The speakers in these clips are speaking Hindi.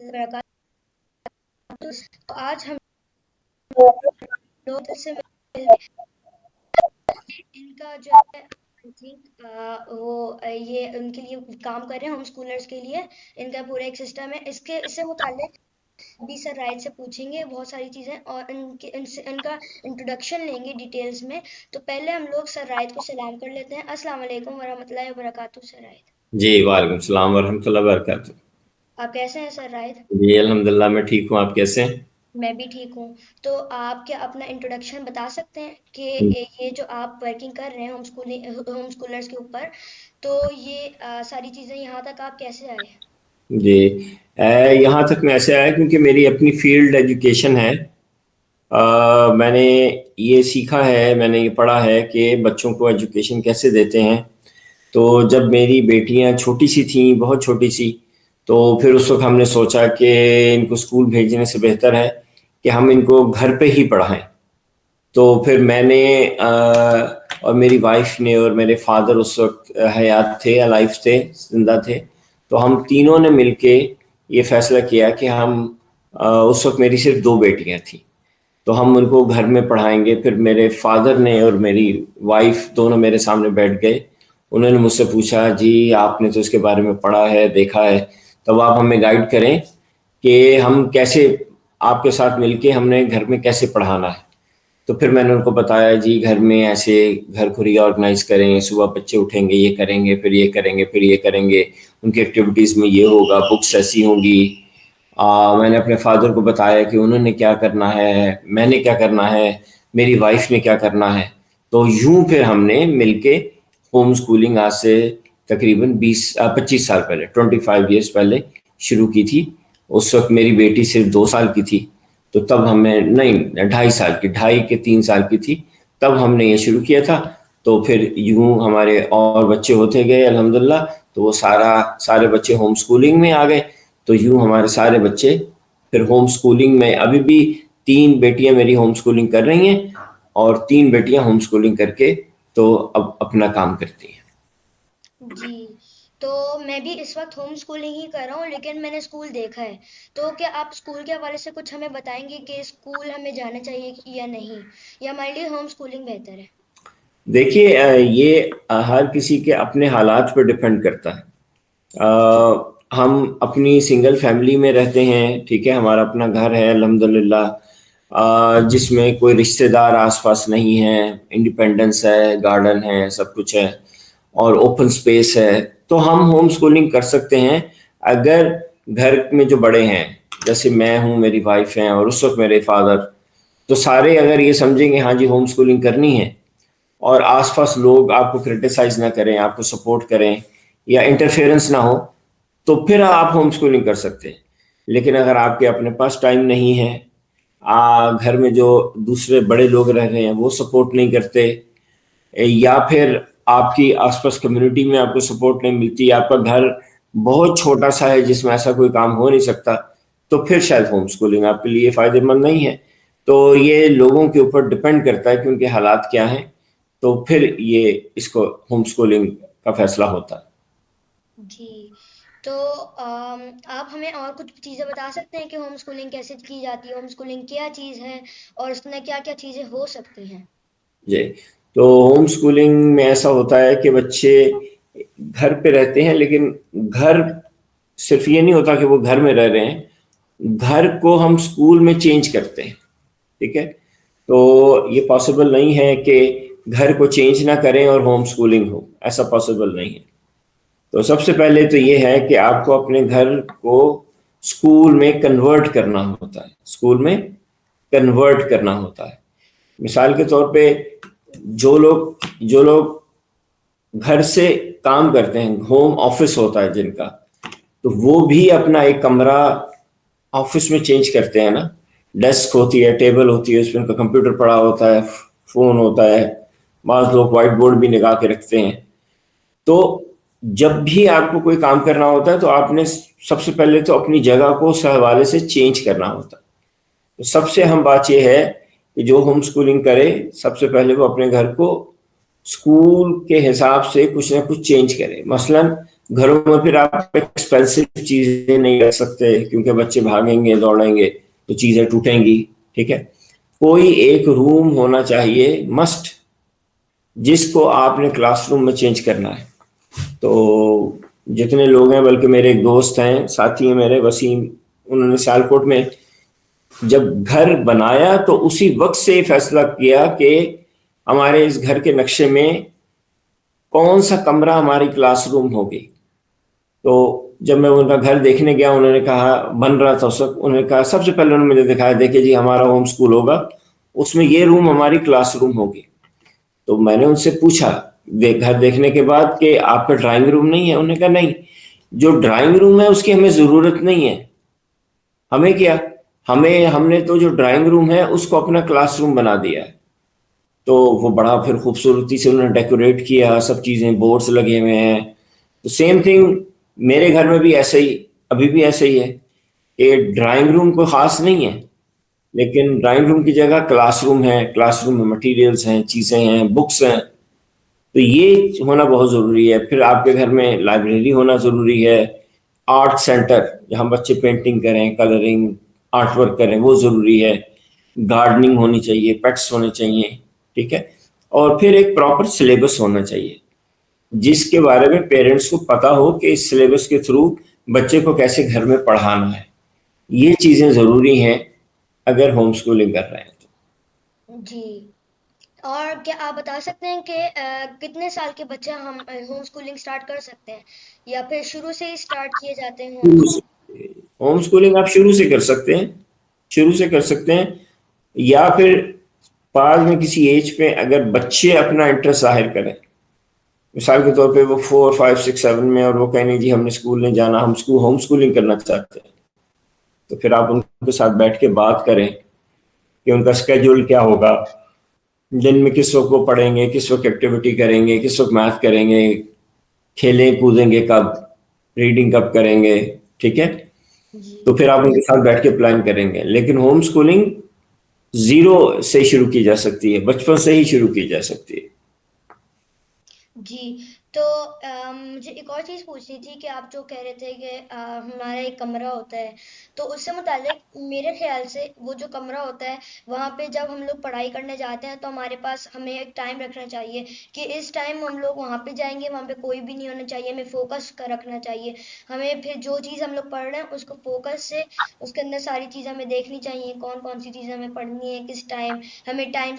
वबरकातुहू। तो आज हम लोग से इनका जो है आई थिंक वो ये उनके लिए काम कर रहे हैं, होम स्कूलर्स के लिए। इनका पूरा एक सिस्टम है, इसके इससे मुतालिक भी सर राइट से पूछेंगे बहुत सारी चीज़ें, और इनका इंट्रोडक्शन लेंगे डिटेल्स में। तो पहले हम लोग सर राइट को सलाम कर लेते हैं। अस्सलाम वालेकुम वरहमतुल्लाहि वबरकातुहू सर राइट। जी वालेकुम सलाम वरहमतुल्लाहि वबरकातुह। आप कैसे हैं सर राइट? जी अल्हम्दुलिल्लाह मैं ठीक हूँ। आप कैसे हैं? मैं भी ठीक हूँ। तो आप क्या अपना इंट्रोडक्शन बता सकते हैं कि ये जो आप वर्किंग कर रहे हैं होम स्कूलर्स के ऊपर, तो ये सारी चीज़ें यहाँ तक आप कैसे आए? जी यहाँ तक मैं ऐसे आया क्योंकि मेरी अपनी फील्ड एजुकेशन है। मैंने ये सीखा है, मैंने ये पढ़ा है कि बच्चों को एजुकेशन कैसे देते हैं। तो जब मेरी बेटियां छोटी सी थीं, बहुत छोटी सी, तो फिर उस वक्त हमने सोचा कि इनको स्कूल भेजने से बेहतर है कि हम इनको घर पे ही पढ़ाएं। तो फिर मैंने और मेरी वाइफ ने और मेरे फादर उस वक्त हयात थे, अलाइव थे, जिंदा थे। तो हम तीनों ने मिलके ये फैसला किया कि हम उस वक्त मेरी सिर्फ दो बेटियां थी, तो हम उनको घर में पढ़ाएंगे। फिर मेरे फादर ने और मेरी वाइफ दोनों मेरे सामने बैठ गए। उन्होंने मुझसे पूछा, जी आपने तो इसके बारे में पढ़ा है, देखा है, तब आप हमें गाइड करें कि हम कैसे आपके साथ मिलके हमने घर में कैसे पढ़ाना है। तो फिर मैंने उनको बताया, जी घर में ऐसे घर को रीऑर्गेनाइज करें, सुबह बच्चे उठेंगे, ये करेंगे, फिर ये करेंगे, फिर ये करेंगे, उनकी एक्टिविटीज़ में ये होगा, बुक्स ऐसी होंगी। मैंने अपने फादर को बताया कि उन्होंने क्या करना है, मैंने क्या करना है, मेरी वाइफ ने क्या करना है। तो यूं फिर हमने मिलके होम स्कूलिंग आज से तकरीबन 25 साल पहले, 25 ईयर्स पहले शुरू की थी। उस वक्त मेरी बेटी सिर्फ 2 साल की थी। तो तब हमें, नहीं 2.5 साल की, 2.5 के 3 साल की थी, तब हमने ये शुरू किया था। तो फिर यूं हमारे और बच्चे होते गए अल्हम्दुलिल्लाह। तो वो सारे बच्चे होम स्कूलिंग में आ गए। तो यूं हमारे सारे बच्चे फिर होम स्कूलिंग में, अभी भी 3 बेटियां मेरी होम स्कूलिंग कर रही हैं और 3 बेटियां होम स्कूलिंग करके तो अब अपना काम करती हैं। जी। तो मैं भी इस वक्त होम स्कूलिंग ही कर रहा हूँ, लेकिन मैंने स्कूल देखा है। तो क्या आप स्कूल के हवाले से कुछ हमें बताएंगे कि स्कूल हमें जाना चाहिए या नहीं, या हमारे लिए होम स्कूलिंग बेहतर है? देखिए ये हर किसी के अपने हालात पर डिपेंड करता है। हम अपनी सिंगल फैमिली में रहते हैं, ठीक है, हमारा अपना घर है अल्हम्दुलिल्लाह, जिसमें कोई रिश्तेदार आसपास नहीं है, इंडिपेंडेंस है, गार्डन है, सब कुछ है और ओपन स्पेस है। तो हम होम स्कूलिंग कर सकते हैं अगर घर में जो बड़े हैं, जैसे मैं हूँ, मेरी वाइफ हैं और उस वक्त मेरे फादर, तो सारे अगर ये समझेंगे हाँ जी होम स्कूलिंग करनी है, और आसपास लोग आपको क्रिटिसाइज ना करें, आपको सपोर्ट करें या इंटरफेरेंस ना हो, तो फिर आप होम स्कूलिंग कर सकते हैं। लेकिन अगर आपके अपने पास टाइम नहीं है, घर में जो दूसरे बड़े लोग रह रहे हैं वो सपोर्ट नहीं करते, या फिर आपकी आसपास कम्युनिटी में आपको सपोर्ट नहीं मिलती, आपका घर बहुत छोटा सा है जिसमें ऐसा कोई काम हो नहीं सकता, तो फिर शायद होम स्कूलिंग आपके लिए फायदेमंद नहीं है। तो ये लोगों के ऊपर डिपेंड करता है कि उनके हालात क्या हैं, तो फिर ये इसको होम स्कूलिंग का फैसला होता है। जी। तो आप हमें और कुछ चीज़ें बता सकते हैं कि होम स्कूलिंग कैसे की जाती है, होम स्कूलिंग क्या चीज़ है, और उसमें क्या क्या चीज़ें हो सकती हैं? जी, तो होम स्कूलिंग में ऐसा होता है कि बच्चे घर पे रहते हैं, लेकिन घर सिर्फ ये नहीं होता कि वो घर में रह रहे हैं, घर को हम स्कूल में चेंज करते हैं, ठीक है। तो ये पॉसिबल नहीं है कि घर को चेंज ना करें और होम स्कूलिंग हो, ऐसा पॉसिबल नहीं है। तो सबसे पहले तो ये है कि आपको अपने घर को स्कूल में कन्वर्ट करना होता है, स्कूल में कन्वर्ट करना होता है। मिसाल के तौर पे जो लोग घर से काम करते हैं, होम ऑफिस होता है जिनका, तो वो भी अपना एक कमरा ऑफिस में चेंज करते हैं ना। डेस्क होती है, टेबल होती है, उसमें उनका कंप्यूटर पड़ा होता है, फोन होता है, बाज़ लोग व्हाइट बोर्ड भी लगा के रखते हैं। तो जब भी आपको कोई काम करना होता है तो आपने सबसे पहले तो अपनी जगह को उस हवाले से चेंज करना होता है। तो सबसे अहम बात यह है कि जो होम स्कूलिंग करे, सबसे पहले वो अपने घर को स्कूल के हिसाब से कुछ ना कुछ चेंज करे। मसलन घरों में फिर आप एक्सपेंसिव चीजें नहीं रख सकते क्योंकि बच्चे भागेंगे दौड़ेंगे तो चीजें टूटेंगी। ठीक है, कोई एक रूम होना चाहिए मस्ट, जिसको आपने क्लासरूम में चेंज करना है। तो जितने लोग हैं, बल्कि मेरे एक दोस्त हैं, साथी हैं मेरे, वसीम, उन्होंने सियालकोट में जब घर बनाया तो उसी वक्त से ये फैसला किया कि हमारे इस घर के नक्शे में कौन सा कमरा हमारी क्लासरूम होगी। तो जब मैं उनका घर देखने गया, उन्होंने कहा, बन रहा था उस वक्त, उन्होंने कहा, सबसे पहले उन्होंने मुझे दिखाया, देखिए जी हमारा होम स्कूल होगा, उसमें ये रूम हमारी क्लासरूम होगी। तो मैंने उनसे पूछा घर देखने के बाद कि आपका ड्राइंग रूम नहीं है? उन्होंने कहा नहीं, जो ड्राइंग रूम है उसकी हमें जरूरत नहीं है। हमें क्या, हमें हमने तो जो ड्राइंग रूम है उसको अपना क्लासरूम बना दिया है। तो वो बड़ा फिर खूबसूरती से उन्होंने डेकोरेट किया, सब चीजें, बोर्ड्स लगे हुए हैं। तो सेम थिंग मेरे घर में भी ऐसे ही, अभी भी ऐसे ही है कि ड्राइंग रूम कोई खास नहीं है, लेकिन ड्राइंग रूम की जगह क्लासरूम है, क्लासरूम में मटेरियल्स हैं, चीजें हैं, बुक्स हैं। तो ये होना बहुत जरूरी है। फिर आपके घर में लाइब्रेरी होना जरूरी है, आर्ट सेंटर जहाँ बच्चे पेंटिंग करें, कलरिंग, आर्ट वर्क करें, वो जरूरी है। गार्डनिंग होनी चाहिए, पेट्स होने चाहिए। ठीक है, और फिर एक प्रॉपर सिलेबस होना चाहिए जिसके बारे में पेरेंट्स को पता हो कि इस सिलेबस के थ्रू बच्चे को कैसे घर में पढ़ाना है। ये चीजें जरूरी हैं अगर होम स्कूलिंग कर रहे हैं तो। जी। और क्या आप बता सकते हैं कि कितने साल के बच्चे हम होम स्कूलिंग स्टार्ट कर सकते हैं, या फिर शुरू से ही स्टार्ट किए जाते हैं होम शुरू स्कूल? से होम स्कूलिंग आप शुरू से कर सकते हैं, शुरू से कर सकते हैं, या फिर बाद में किसी एज पे अगर बच्चे अपना इंटरेस्ट जाहिर करें, मिसाल के तौर पे वो 4 5 6 7 में, और वो कहें नहीं जी हमने स्कूल नहीं जाना, हम स्कूल होम स्कूलिंग करना चाहते हैं, तो फिर आप उनके साथ बैठ के बात करें कि उनका स्केड्यूल क्या होगा, दिन में किस वक्त वो पढ़ेंगे, किस वक्त एक्टिविटी करेंगे, किस वक्त मैथ करेंगे, खेलें कूदेंगे कब, रीडिंग कब करेंगे। ठीक है, जी। तो फिर आप उनके साथ बैठ के प्लान करेंगे। लेकिन होम स्कूलिंग जीरो से शुरू की जा सकती है, बचपन से ही शुरू की जा सकती है। जी। तो मुझे एक और चीज़ पूछनी थी कि आप जो कह रहे थे कि हमारा एक कमरा होता है, तो उससे मुतालिक मेरे ख्याल से वो जो कमरा होता है, वहाँ पे जब हम लोग पढ़ाई करने जाते हैं तो हमारे पास हमें एक टाइम रखना चाहिए कि इस टाइम हम लोग वहाँ पे जाएंगे, वहाँ पे कोई भी नहीं होना चाहिए, हमें फोकस कर रखना चाहिए। हमें फिर जो चीज़ हम लोग पढ़ रहे हैं उसको फोकस से, उसके अंदर सारी चीज़ें हमें देखनी चाहिए, कौन कौन सी चीज़ें हमें पढ़नी है, किस टाइम, हमें टाइम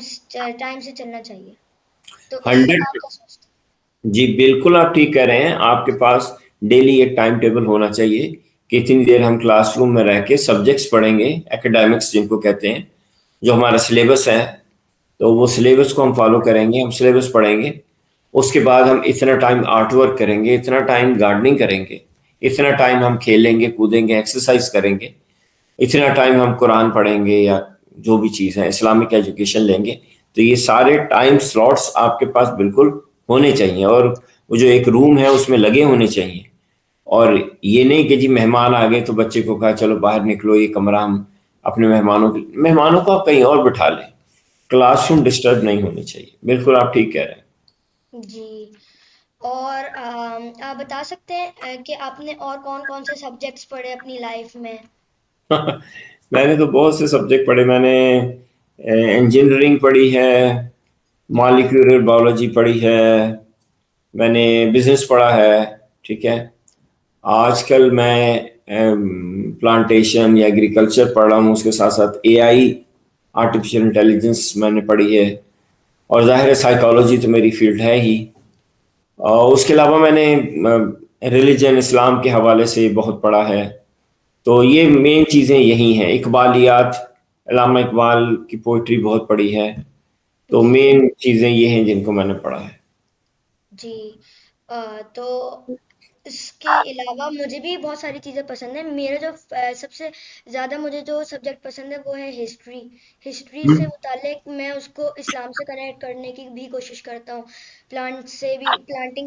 से चलना चाहिए। तो इस पे 100। आप क्या सोचते जी बिल्कुल, आप ठीक कह रहे हैं। आपके पास डेली एक टाइम टेबल होना चाहिए कि इतनी देर हम क्लासरूम में रह के सब्जेक्ट्स पढ़ेंगे, एकेडमिक्स जिनको कहते हैं, जो हमारा सिलेबस है। तो वो सिलेबस को हम फॉलो करेंगे, हम सिलेबस पढ़ेंगे। उसके बाद हम इतना टाइम आर्ट वर्क करेंगे, इतना टाइम गार्डनिंग करेंगे, इतना टाइम हम खेलेंगे कूदेंगे एक्सरसाइज करेंगे, इतना टाइम हम कुरान पढ़ेंगे या जो भी चीज़ है, इस्लामिक एजुकेशन लेंगे। तो ये सारे टाइम स्लॉट्स आपके पास बिल्कुल होने चाहिए, और वो जो एक रूम है उसमें लगे होने चाहिए। और ये नहीं कि जी मेहमान आ गए तो बच्चे को कहा चलो बाहर निकलो, ये कमरा हम अपने मेहमानों को आप कहीं और बिठा लें। क्लासरूम डिस्टर्ब नहीं होनी चाहिए। बिल्कुल आप ठीक कह रहे हैं? जी। और आप बता सकते हैं कि आपने और कौन कौन से सब्जेक्ट्स पढ़े अपनी लाइफ में? हैं। मैंने तो बहुत से सब्जेक्ट पढ़े। मैंने इंजीनियरिंग पढ़ी है, मॉलिक्यूलर बायोलॉजी पढ़ी है, मैंने बिजनेस पढ़ा है। ठीक है, आजकल मैं प्लांटेशन या एग्रीकल्चर पढ़ रहा हूँ, उसके साथ साथ एआई, आर्टिफिशियल इंटेलिजेंस मैंने पढ़ी है। और जाहिर है साइकोलॉजी तो मेरी फील्ड है ही। और उसके अलावा मैंने रिलीजन, इस्लाम के हवाले से बहुत पढ़ा है। तो ये मेन चीज़ें यही हैं। इकबालियात, अल्लामा इकबाल की पोइट्री बहुत पढ़ी है। तो जी। मेन चीज़ें ये हैं जिनको मैंने पढ़ा है। जी। तो इसके अलावा मुझे भी बहुत सारी चीज़ें पसंद हैं। मेरा जो सबसे ज़्यादा मुझे जो सब्जेक्ट पसंद है वो है हिस्ट्री। हिस्ट्री से मुतालिक मैं उसको इस्लाम से कनेक्ट करने की भी कोशिश करता हूँ, प्लांटिंग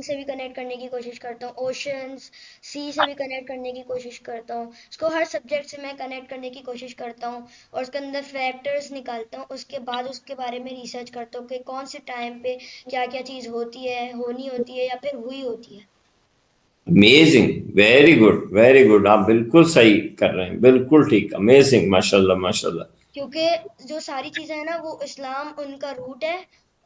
से भी कनेक्ट करने की कोशिश करता हूँ, ओशंस, सी से भी कनेक्ट करने की कोशिश करता हूँ। उसको हर सब्जेक्ट से मैं कनेक्ट करने की कोशिश करता हूँ और उसके अंदर फैक्टर्स निकालता हूँ। उसके बाद उसके बारे में रिसर्च करता हूँ कि कौन से टाइम पे क्या क्या चीज़ होती है, होनी होती है या फिर हुई होती है। अमेजिंग, वेरी गुड, आप बिल्कुल सही कर रहे हैं, बिल्कुल ठीक, अमेजिंग, माशाल्लाह माशाल्लाह। क्योंकि जो सारी चीजें हैं ना वो इस्लाम उनका रूट है।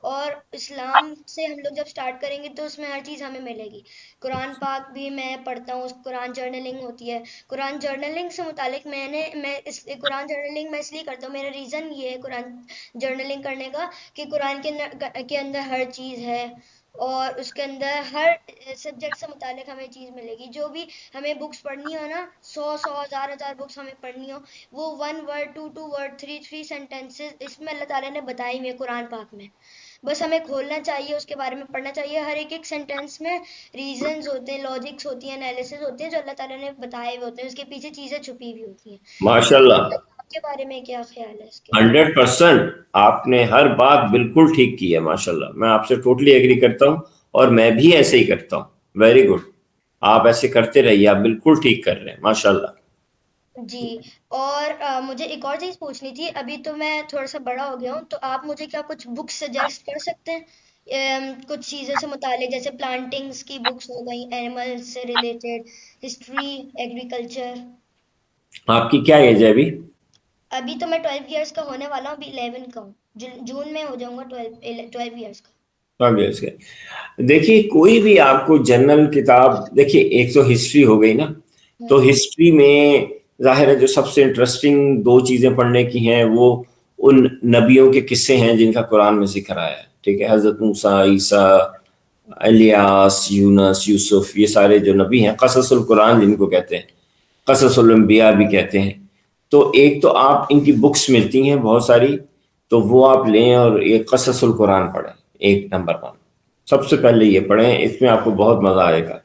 और इस्लाम से हम लोग जब स्टार्ट करेंगे तो उसमें हर चीज हमें मिलेगी। कुरान पाक भी मैं पढ़ता हूँ, कुरान जर्नलिंग होती है। कुरान जर्नलिंग से मुतालिक मैं इस कुरान जर्नलिंग मैं इसलिए करता हूँ, मेरा रीजन ये है कुरान जर्नलिंग करने का, कि कुरान के अंदर हर चीज है। और उसके अंदर हर सब्जेक्ट से मुतालिक हमें चीज मिलेगी। जो भी हमें बुक्स पढ़नी हो ना, सौ सौ हजार हजार बुक्स हमें पढ़नी हो, वो one word, two two word, three three sentences इसमें अल्लाह ताला ने बताई हुई है कुरान पाक में। बस हमें खोलना चाहिए, उसके बारे में पढ़ना चाहिए। हर एक एक सेंटेंस में रीजंस होते हैं, लॉजिक्स होती हैं, एनालिसिस होते हैं, जो अल्लाह ताला ने बताए हुए होते हैं। उसके पीछे चीजें छुपी हुई होती हैं। माशाल्लाह, आपके बारे में क्या ख्याल है इसके? 100%, आपने हर बात बिल्कुल ठीक की है, माशाल्लाह, मैं आपसे टोटली एग्री करता हूँ, और मैं भी ऐसे ही करता हूँ। वेरी गुड, आप ऐसे करते रहिए, आप बिल्कुल ठीक कर रहे हैं, माशाल्लाह। जी। और मुझे एक और चीज़ पूछनी थी। अभी तो मैं थोड़ा सा बड़ा हो गया हूँ, तो आप मुझे क्या कुछ बुक्स सजेस्ट कर सकते हैं? कुछ चीज़ों से मुतालिक, जैसे प्लांटिंग्स की बुक्स हो गई, एनिमल्स से रिलेटेड, हिस्ट्री, एग्रीकल्चर। आपकी क्या एज है अभी? अभी तो मैं 12 ईयर्स का होने वाला हूँ, अभी 11 का हूँ। जून में हो जाऊंगा 12 ईयर्स का। काबिल से। देखिए, कोई भी आपको जनरल किताब, देखिए एक तो हिस्ट्री हो गई ना, तो हम्म। हिस्ट्री में जाहिर है जो सबसे इंटरेस्टिंग दो चीजें पढ़ने की हैं वो उन नबियों के किस्से हैं जिनका कुरान में जिक्र आया है, ठीक है, हजरत मूसा, ईसा, इलियास, यूनस, यूसुफ, ये सारे जो नबी हैं, कससुल कुरान जिनको कहते हैं, कससुल अंबिया भी कहते हैं। तो एक तो आप इनकी बुक्स मिलती हैं बहुत सारी, तो वो आप लें और ये कससुल कुरान पढ़ें, एक नंबर वन, सबसे पहले ये पढ़ें, इसमें आपको बहुत मजा आएगा।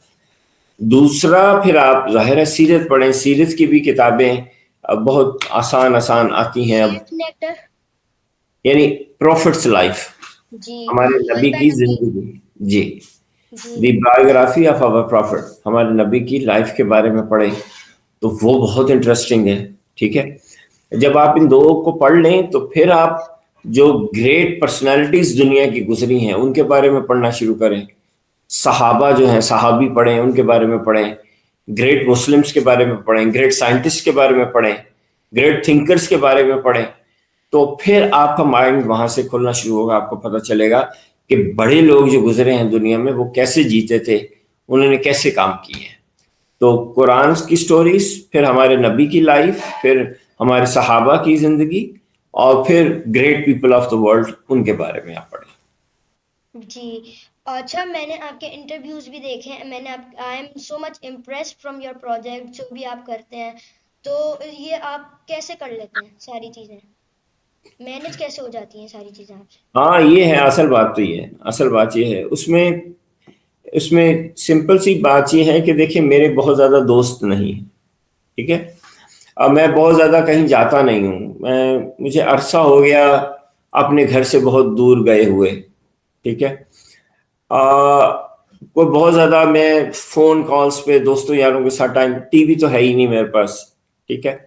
दूसरा, फिर आप जाहिर है सीरत पढ़ें, सीरत की भी किताबें अब बहुत आसान आसान आती हैं अब, सीरत नेक्टर। यानी प्रॉफिट्स लाइफ, जी। हमारे नबी हस्बैंड की नबी। जिंदगी। जी, जी। दी बायोग्राफी ऑफ आवर प्रॉफिट, हमारे नबी की लाइफ के बारे में पढ़ें, तो वो बहुत इंटरेस्टिंग है, ठीक है। जब आप इन दो को पढ़ लें तो फिर आप जो ग्रेट पर्सनालिटीज दुनिया की गुजरी हैं उनके बारे में पढ़ना शुरू करें। सहाबा जो हैं, सहाबी पढ़ें, उनके बारे में पढ़ें, ग्रेट मुस्लिम्स के बारे में पढ़ें, ग्रेट साइंटिस्ट के बारे में पढ़ें, ग्रेट थिंकर्स के बारे में पढ़ें, तो फिर आपका माइंड वहां से खुलना शुरू होगा, आपको पता चलेगा कि बड़े लोग जो गुजरे हैं दुनिया में वो कैसे जीते थे, उन्होंने कैसे काम किए हैं। तो कुरान की स्टोरीज, फिर हमारे नबी की लाइफ, फिर हमारे सहाबा की जिंदगी, और फिर great people of the world, उनके बारे में आप पढ़ें। जी। अच्छा, मैंने आपके इंटरव्यूज भी देखे हैं। I am so much impressed from your project, जो भी आप करते हैं। तो ये आप कैसे कर लेते हैं सारी चीजें? मैनेज कैसे हो जाती हैं सारी चीजें आपसे? हाँ, ये है असल बात, तो ये है असल बात, ये है उसमें, उसमें सिंपल सी बात ये है कि देखिए मेरे बहुत ज़्यादा दोस्त नहीं हैं, ठीक है। अब मैं बहुत ज़्यादा कहीं जाता नहीं हूँ, मैं, मुझे अरसा हो गया अपने घर से बहुत दूर गए हुए, ठीक है। कोई बहुत ज़्यादा मैं फ़ोन कॉल्स पे दोस्तों यारों के साथ, टाइम, टीवी तो है ही नहीं मेरे पास, ठीक है।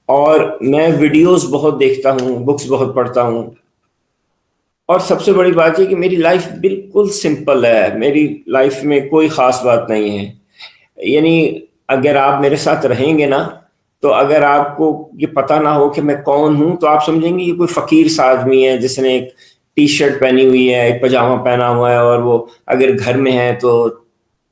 और मैं वीडियोस बहुत देखता हूँ, बुक्स बहुत पढ़ता हूँ, और सबसे बड़ी बात ये कि मेरी लाइफ बिल्कुल सिंपल है, मेरी लाइफ में कोई ख़ास बात नहीं है। यानी अगर आप मेरे साथ रहेंगे ना, तो अगर आपको ये पता ना हो कि मैं कौन हूं, तो आप समझेंगे ये कोई फकीर सा आदमी है जिसने एक टी शर्ट पहनी हुई है, एक पजामा पहना हुआ है, और वो अगर घर में है तो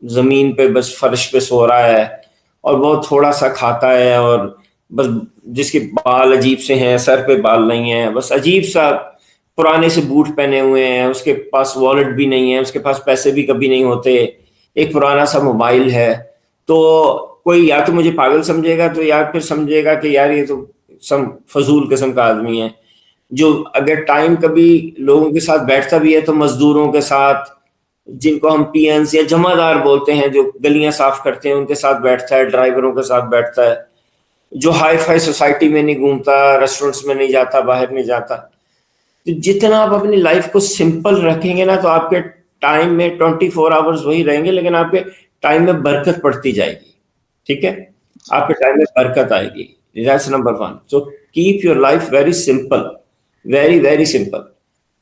जमीन पे बस फर्श पे सो रहा है, और बहुत थोड़ा सा खाता है, और बस जिसके बाल अजीब से हैं, सर पे बाल नहीं है, बस अजीब सा, पुराने से बूट पहने हुए हैं, उसके पास वॉलेट भी नहीं है, उसके पास पैसे भी कभी नहीं होते, एक पुराना सा मोबाइल है। तो कोई या तो मुझे पागल समझेगा, तो या फिर समझेगा कि यार ये तो सम फजूल किस्म का आदमी है। जो अगर टाइम कभी लोगों के साथ बैठता भी है तो मजदूरों के साथ, जिनको हम पीएन्स या जमादार बोलते हैं, जो गलियां साफ करते हैं, उनके साथ बैठता है, ड्राइवरों के साथ बैठता है, जो हाई फाई सोसाइटी में नहीं घूमता, रेस्टोरेंट्स में नहीं जाता, बाहर नहीं जाता। तो जितना आप अपनी लाइफ को सिंपल रखेंगे ना, तो आपके टाइम में 24 आवर्स वही रहेंगे, लेकिन आपके टाइम में बरकत पड़ती जाएगी, ठीक है। जी। आपके टाइम में बरकत आएगी, that's number one. So keep your life very simple, very very simple.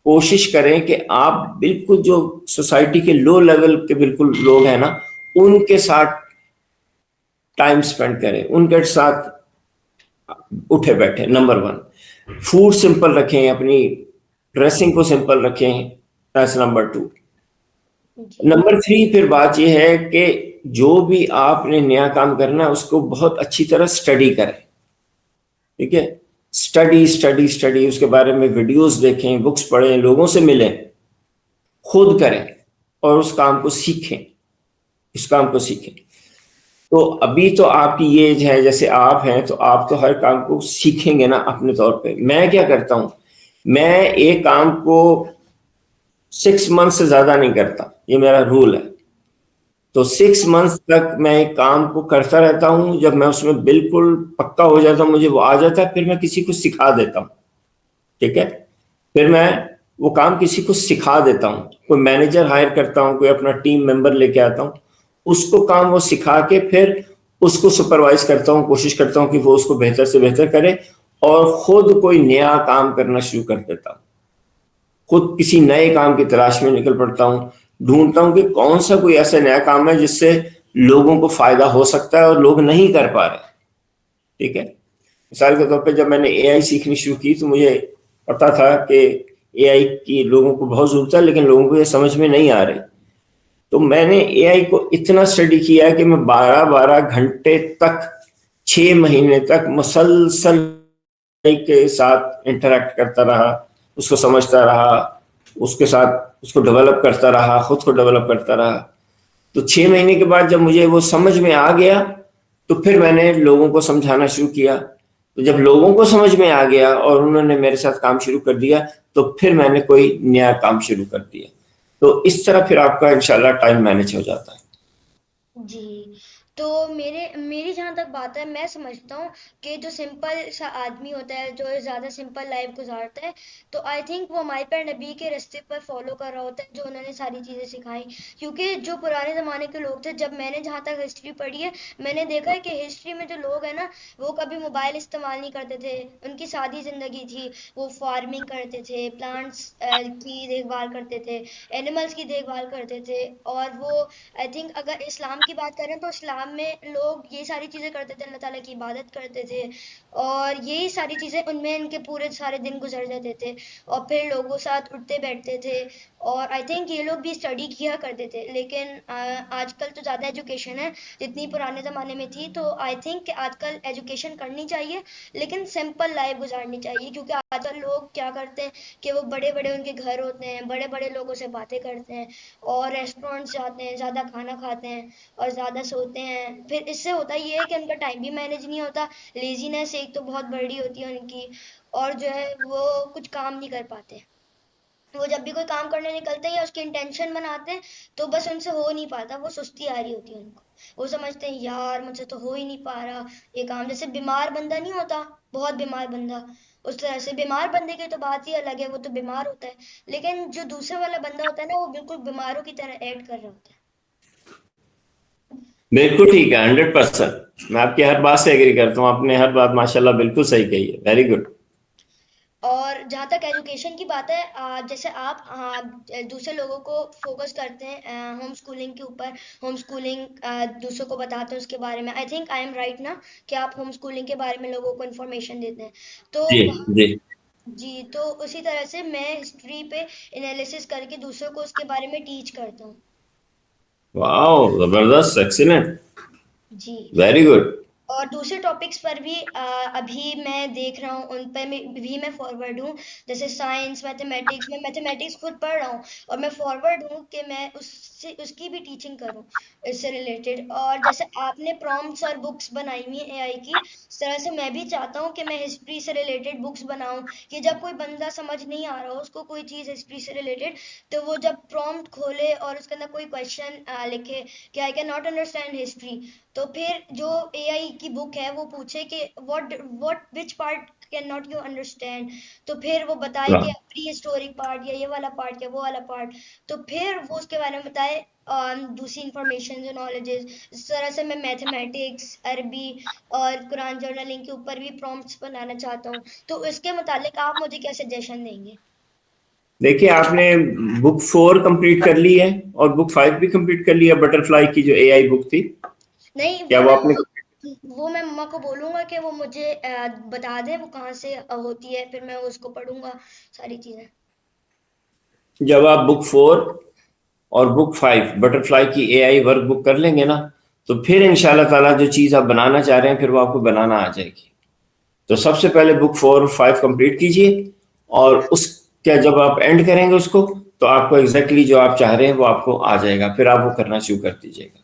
कोशिश करें कि आप बिल्कुल जो सोसाइटी के लो लेवल के बिल्कुल लोग हैं ना, उनके साथ टाइम स्पेंड करें, उनके साथ उठे बैठे। नंबर वन, फूड सिंपल रखें, अपनी ड्रेसिंग को सिंपल रखें। That's number two. जी। नंबर थ्री, फिर बात यह है कि जो भी आपने नया काम करना है उसको बहुत अच्छी तरह स्टडी करें। ठीक है, स्टडी स्टडी स्टडी, उसके बारे में वीडियोस देखें, बुक्स पढ़ें, लोगों से मिलें, खुद करें और उस काम को सीखें, इस काम को सीखें। तो अभी तो आपकी ये एज है, जैसे आप हैं, तो आप तो हर काम को सीखेंगे ना अपने तौर पे। मैं क्या करता हूं, मैं एक काम को 6 मंथ से ज्यादा नहीं करता, ये मेरा रूल है। तो 6 मंथ तक मैं एक काम को करता रहता हूं, जब मैं उसमें बिल्कुल पक्का हो जाता हूं, मुझे वो आ जाता है, फिर मैं किसी को सिखा देता हूं। ठीक है, फिर मैं वो काम किसी को सिखा देता हूँ, कोई मैनेजर हायर करता हूँ, कोई अपना टीम मेंबर लेके आता हूँ, उसको काम वो सिखा के फिर उसको सुपरवाइज करता हूँ, कोशिश करता हूँ कि वो उसको बेहतर से बेहतर करे, और खुद कोई नया काम करना शुरू कर देता हूँ। खुद किसी नए काम की तलाश में निकल पड़ता हूँ, ढूंढता हूँ कि कौन सा कोई ऐसा नया काम है जिससे लोगों को फायदा हो सकता है और लोग नहीं कर पा रहे। ठीक है, मिसाल के तौर पे जब मैंने एआई सीखनी शुरू की तो मुझे पता था कि एआई की लोगों को बहुत जरूरत है, लेकिन लोगों को ये समझ में नहीं आ रही। तो मैंने एआई को इतना स्टडी किया कि मैं 12-12 घंटे तक, 6 महीने तक मुसलसल AI के साथ इंटरेक्ट करता रहा, उसको समझता रहा, उसके साथ उसको डेवलप करता रहा, खुद को डेवलप करता रहा। तो 6 महीने के बाद जब मुझे वो समझ में आ गया, तो फिर मैंने लोगों को समझाना शुरू किया। तो जब लोगों को समझ में आ गया और उन्होंने मेरे साथ काम शुरू कर दिया, तो फिर मैंने कोई नया काम शुरू कर दिया। तो इस तरह फिर आपका इंशाल्लाह टाइम मैनेज हो जाता है। जी। तो मेरे मेरी जहाँ तक बात है, मैं समझता हूँ कि जो सिंपल सा आदमी होता है, जो ज़्यादा सिंपल लाइफ गुजारता है, तो आई थिंक वो हमारे पे नबी के रास्ते पर फॉलो कर रहा होता है, जो उन्होंने सारी चीज़ें सिखाई। क्योंकि जो पुराने ज़माने के लोग थे, जब मैंने जहाँ तक हिस्ट्री पढ़ी है, मैंने देखा है कि हिस्ट्री में जो लोग हैं ना, वो कभी मोबाइल इस्तेमाल नहीं करते थे। उनकी सादी ज़िंदगी थी। वो फार्मिंग करते थे, प्लांट्स की देखभाल करते थे, एनिमल्स की देखभाल करते थे। और वो, आई थिंक अगर इस्लाम की बात करें तो इस्लाम में लोग ये सारी चीज़ें करते थे, अल्लाह ताला की इबादत करते थे, और यही सारी चीज़ें उनमें इनके पूरे सारे दिन गुजर जाते थे। और फिर लोगों के साथ उठते बैठते थे। और आई थिंक ये लोग भी स्टडी किया करते थे। लेकिन आजकल तो ज़्यादा एजुकेशन है जितनी पुराने ज़माने में थी। तो आई थिंक आजकल एजुकेशन करनी चाहिए, लेकिन सिंपल लाइफ गुजारनी चाहिए। क्योंकि आजकल लोग क्या करते हैं कि वो बड़े बड़े उनके घर होते हैं, बड़े बड़े लोगों से बातें करते हैं, और रेस्टोरेंट्स जाते हैं, ज़्यादा खाना खाते हैं, और ज़्यादा सोते हैं। फिर इससे होता ये है कि उनका टाइम भी मैनेज नहीं होता। लेजीनेस एक तो बहुत बड़ी होती है उनकी। और जो है वो कुछ काम नहीं कर पाते। वो जब भी कोई काम करने निकलते हैं या उसकी इंटेंशन बनाते हैं, तो बस उनसे हो नहीं पाता। वो सुस्ती आ रही होती है उनको। वो समझते हैं यार मुझसे तो हो ही नहीं पा रहा ये काम। जैसे बीमार बंदा नहीं होता, बहुत बीमार बंदा, उस तरह से बीमार बंदे की तो बात ही अलग है, वो तो बीमार होता है। लेकिन जो दूसरे वाला बंदा होता है ना, वो बिल्कुल बीमारों की तरह एक्ट कर रहा होता है। बिल्कुल ठीक है, 100%। मैं आपकी हर बात से एग्री करता हूँ, आपने हर बात माशाल्लाह बिल्कुल सही कही है। Very good. और जहाँ तक एजुकेशन की बात है, जैसे आप दूसरे लोगों को फोकस करते हैं होम स्कूलिंग के ऊपर। होम स्कूलिंग दूसरों को बताते हैं उसके बारे में। I think I am right ना, कि आप होम स्कूलिंग के बारे में लोगों को इन्फॉर्मेशन देते हैं। तो जी वहाँ, जी। जी, तो उसी तरह से मैं हिस्ट्री पे एनालिसिस करके दूसरों को उसके बारे में टीच करता हूँ। वाह, जबरदस्त, एक्सीलेंट, जी। Very good. और दूसरे टॉपिक्स पर भी अभी मैं देख रहा हूँ, उन पर भी मैं फॉरवर्ड हूँ। जैसे साइंस, मैथमेटिक्स, मैं मैथमेटिक्स खुद पढ़ रहा हूँ, और मैं फॉरवर्ड हूँ कि मैं उससे उसकी भी टीचिंग करूँ इससे रिलेटेड। और जैसे आपने प्रॉम्प्ट्स और बुक्स बनाई हुई है एआई की, इस तरह से मैं भी चाहता हूँ कि मैं हिस्ट्री से रिलेटेड बुक्स बनाऊँ। कि जब कोई बंदा समझ नहीं आ रहा हो उसको कोई चीज़ हिस्ट्री से रिलेटेड, तो वो जब प्रॉम्प्ट खोले और उसके अंदर कोई क्वेश्चन लिखे कि I can not understand history, तो फिर जो एआई की बुक है वो पूछे कि what which part can not you understand, तो फिर वो बताए कि प्री हिस्टोरिक पार्ट, या ये वाला पार्ट, या वो वाला पार्ट। तो फिर वो उसके बारे में बताए दूसरी इंफॉर्मेशन जो नॉलेजेस। इस तरह से मैं मैथमेटिक्स, अरबी और कुरान जर्नलिंग के ऊपर भी प्रॉम्प्ट्स बनाना चाहता हूँ। तो इसके मुतालिक आप मुझे क्या सजेशन देंगे? देखिए, आपने बुक 4 कंप्लीट कर ली है और बुक 5 भी कंप्लीट कर लिया, बटरफ्लाई की जो एआई बुक थी, नहीं, क्या वो आपने? वो मैं मम्मा को बोलूंगा कि वो मुझे बता दे वो कहाँ से होती है, फिर मैं उसको पढ़ूंगा सारी चीजें। जब आप बुक 4 और बुक 5 बटरफ्लाई की एआई वर्क बुक कर लेंगे ना, तो फिर इंशाल्लाह ताला जो चीज़ आप बनाना चाह रहे हैं फिर वो आपको बनाना आ जाएगी। तो सबसे पहले बुक 4 और 5 कंप्लीट कीजिए, और उसका जब आप एंड करेंगे उसको, तो आपको एग्जैक्टली जो आप चाह रहे हैं वो आपको आ जाएगा, फिर आप वो करना शुरू कर दीजिएगा।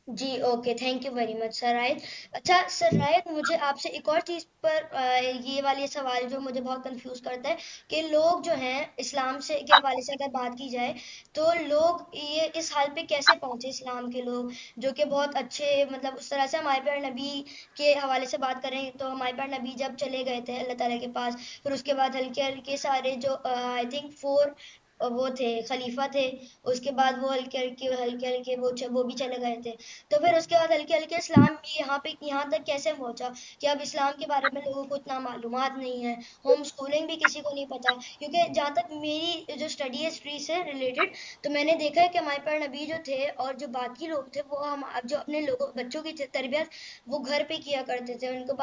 जी okay, thank you very much sir Rayat. अच्छा सर रायत, मुझे आपसे एक और चीज़ पर ये वाली सवाल जो मुझे बहुत कंफ्यूज करता है कि लोग जो हैं इस्लाम से के हवाले से अगर बात की जाए, तो लोग ये इस हाल पे कैसे पहुंचे, इस्लाम के लोग जो कि बहुत अच्छे, मतलब उस तरह से हमारे प्यारे नबी के हवाले से बात करें तो हमारे प्यारे नबी जब चले गए थे अल्लाह ताला के पास, फिर उसके बाद हल्के हल्के सारे जो आई थिंक 4 वो थे खलीफा थे, उसके बाद वो हल्के हल्के वो भी चले गए थे। तो फिर उसके बाद हल्के हल्के इस्लाम भी यहाँ पे यहाँ तक कैसे पहुंचा कि अब इस्लाम के बारे में लोगों को इतना मालूमात नहीं है, होम स्कूलिंग भी किसी को नहीं पता। क्योंकि जहाँ तक मेरी जो स्टडी हिस्ट्री से रिलेटेड, तो मैंने देखा है कि हमारे पर नबी जो थे और जो बाकी लोग थे वो हम जो अपने लोगों बच्चों की तरबियत वो घर पे किया करते थे, उनको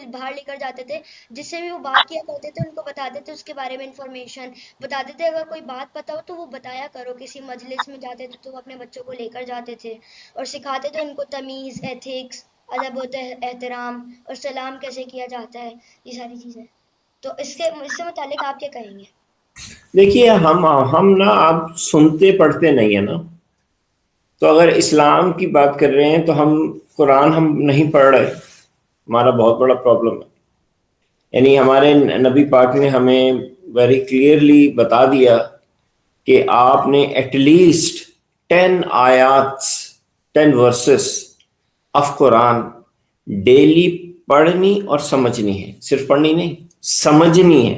बाहर लेकर जाते थे, जिससे भी वो बात किया करते थे उनको बताते थे उसके बारे में इंफॉर्मेशन, बताते थे अगर कोई बात पता हो तो वो बताया करो, किसी मजलिस में जाते थे तो वो अपने बच्चों को लेकर जाते थे और सिखाते थे उनको तमीज़, एथिक्स, अदब होता है, एहतराम और सलाम कैसे किया जाता है, ये सारी चीज़ें। तो इससे मुतालिक आप क्या कहेंगे? देखिए, हम ना, आप सुनते पढ़ते नहीं है ना, तो अगर इस्लाम की बात कर रहे हैं तो हम कुरान हम नहीं पढ़ रहे, हमारा बहुत बड़ा प्रॉब्लम है। यानी हमारे नबी पाक ने हमें वेरी क्लियरली बता दिया कि आपने एटलीस्ट 10 आयात, 10 वर्सेस ऑफ कुरान डेली पढ़नी और समझनी है। सिर्फ पढ़नी नहीं, समझनी है।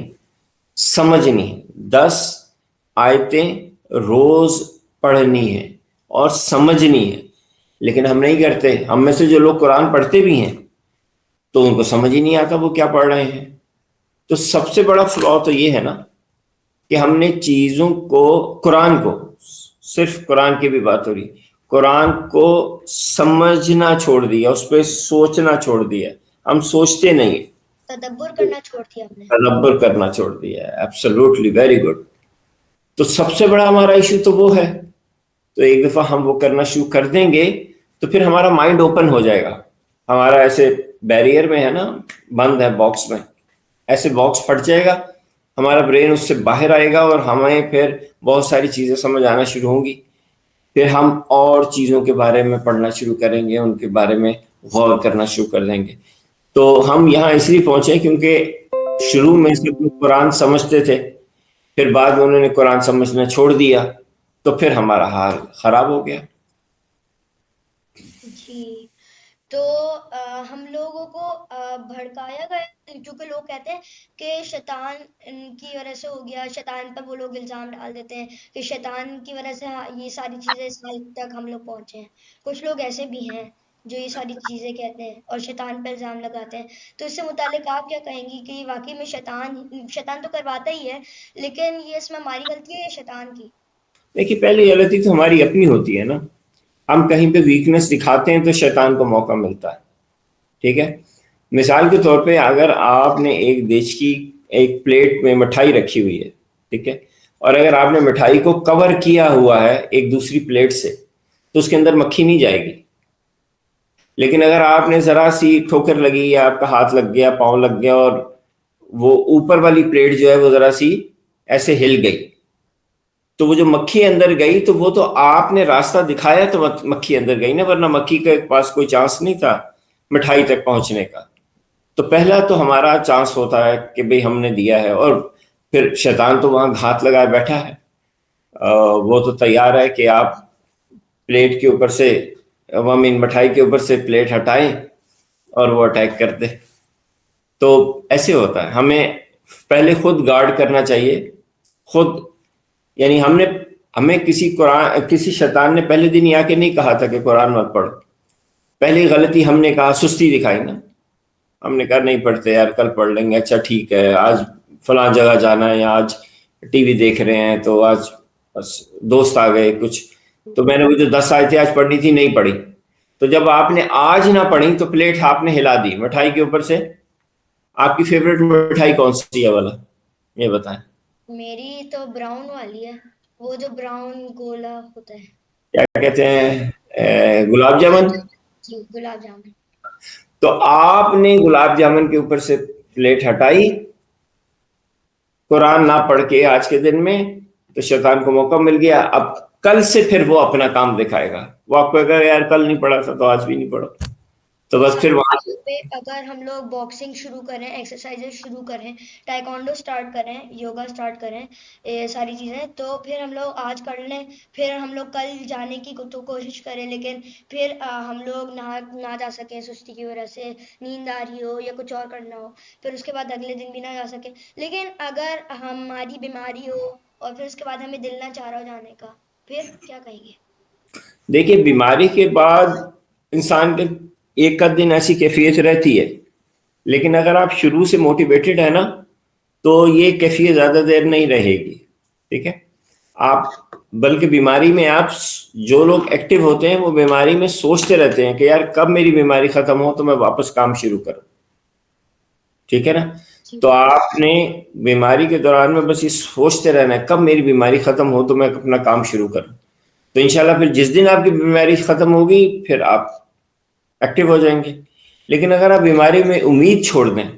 समझनी है, 10 आयतें रोज पढ़नी है और समझनी है। लेकिन हम नहीं करते। हम में से जो लोग कुरान पढ़ते भी हैं तो उनको समझ ही नहीं आता वो क्या पढ़ रहे हैं। तो सबसे बड़ा फ्लॉ तो ये है ना कि हमने चीजों को, कुरान को, सिर्फ कुरान की भी बात हो रही, कुरान को समझना छोड़ दिया, उस पर सोचना छोड़ दिया। हम सोचते नहीं, तदब्बुर करना छोड़ दिया हमने। तदब्बर करना छोड़ दिया है। Absolutely, very good. तो सबसे बड़ा हमारा इशू तो वो है। तो एक दफा हम वो करना शुरू कर देंगे तो फिर हमारा माइंड ओपन हो जाएगा। हमारा ऐसे बैरियर में है ना, बंद है बॉक्स में, ऐसे बॉक्स फट जाएगा, हमारा ब्रेन उससे बाहर आएगा और हमें फिर बहुत सारी चीजें समझ आना शुरू होंगी। फिर हम और चीजों के बारे में पढ़ना शुरू करेंगे, उनके बारे में गौर करना शुरू कर देंगे। तो हम यहाँ इसलिए पहुंचे क्योंकि शुरू में सिर्फ लोग कुरान समझते थे, फिर बाद में उन्होंने कुरान समझना छोड़ दिया, तो फिर हमारा हाल खराब हो गया। जी। तो हम लोगों को भड़काया गया, क्योंकि लोग कहते हैं कि शैतान की वजह से हो गया, शैतान पर वो लोग इल्ज़ाम डाल देते हैं कि शैतान की वजह से हाँ, ये सारी चीज़ें इस हाल तक हम लोग पहुँचे हैं। कुछ लोग ऐसे भी हैं जो ये सारी चीज़ें कहते हैं और शैतान पर इल्ज़ाम लगाते हैं। तो इससे मुतालिक आप क्या कहेंगी कि वाकई में शैतान शैतान तो करवाता ही है, लेकिन ये इसमें हमारी गलती है या शैतान की? देखिए, पहली गलती तो हमारी अपनी होती है ना। हम कहीं पे वीकनेस दिखाते हैं तो शैतान को मौका मिलता है। ठीक है। मिसाल के तौर पे अगर आपने एक देश की एक प्लेट में मिठाई रखी हुई है, ठीक है, और अगर आपने मिठाई को कवर किया हुआ है एक दूसरी प्लेट से, तो उसके अंदर मक्खी नहीं जाएगी। लेकिन अगर आपने जरा सी ठोकर लगी या आपका हाथ लग गया, पाँव लग गया, और वो ऊपर वाली प्लेट जो है वो जरा सी ऐसे हिल गई, तो वो जो मक्खी अंदर गई, तो वो तो आपने रास्ता दिखाया तो मक्खी अंदर गई ना, वरना मक्खी के पास कोई चांस नहीं था मिठाई तक पहुंचने का। तो पहला तो हमारा चांस होता है कि भाई हमने दिया है, और फिर शैतान तो वहां घात लगाए बैठा है। वो तो तैयार है कि आप प्लेट के ऊपर से, आई मीन मिठाई के ऊपर से प्लेट हटाएं और वो अटैक कर दे। तो ऐसे होता है, हमें पहले खुद गार्ड करना चाहिए। खुद, यानी हमने, हमें किसी शैतान ने पहले दिन ही आके नहीं कहा था कि कुरान मत पढ़ो। पहली गलती हमने कहा, सुस्ती दिखाई ना। हमने कहा नहीं पढ़ते यार, कल पढ़ लेंगे, अच्छा ठीक है, आज फलां जगह जाना है या आज टीवी देख रहे हैं, तो आज बस दोस्त आ गए कुछ, तो मैंने वो जो 10 आयतें आज पढ़नी थी नहीं पढ़ी। तो जब आपने आज ना पढ़ी तो प्लेट आपने हिला दी मिठाई के ऊपर से। आपकी फेवरेट मिठाई कौन सी है वाला, ये बताएं। मेरी तो ब्राउन वाली है, वो जो ब्राउन गोला होता है। क्या कहते हैं, गुलाब गुलाब जामुन। जामुन। जी, गुलाब जामुन। तो आपने गुलाब जामुन के ऊपर से प्लेट हटाई, कुरान ना पढ़ के आज के दिन में, तो शैतान को मौका मिल गया। अब कल से फिर वो अपना काम दिखाएगा। वो आपको कहेगा यार कल नहीं पढ़ा था तो आज भी नहीं पढ़ा, तो बस फिर हमारी वहां से। जगह पे अगर हम लोग बॉक्सिंग शुरू करें, एक्सरसाइजेज शुरू करें, टाइकोंडो स्टार्ट करें, योगा स्टार्ट करें, ये सारी चीज़ें, तो फिर हम लोग आज कर लें, फिर हम लोग कल जाने की तो कोशिश करें, लेकिन फिर हम लोग ना ना जा सकें सुस्ती की वजह से, नींद आ रही हो या कुछ और करना हो, फिर उसके बाद अगले दिन भी ना जा सके। लेकिन अगर हमारी बीमारी हो और फिर उसके बाद हमें दिल ना चाह रहा हो जाने का, फिर क्या कहेंगे? देखिए, बीमारी के बाद इंसान के एक आध दिन ऐसी कैफियत रहती है, लेकिन अगर आप शुरू से मोटिवेटेड है ना, तो ये कैफियत ज्यादा देर नहीं रहेगी। ठीक है। आप बल्कि बीमारी में आप, जो लोग एक्टिव होते हैं वो बीमारी में सोचते रहते हैं कि यार कब मेरी बीमारी खत्म हो तो मैं वापस काम शुरू करूं। ठीक है ना। जी। तो आपने बीमारी के दौरान में बस ये सोचते रहना है कब मेरी बीमारी खत्म हो तो मैं अपना काम शुरू करूं। तो इंशाल्लाह फिर जिस दिन आपकी बीमारी खत्म होगी फिर आप एक्टिव हो जाएंगे। लेकिन अगर आप बीमारी में उम्मीद छोड़ दें,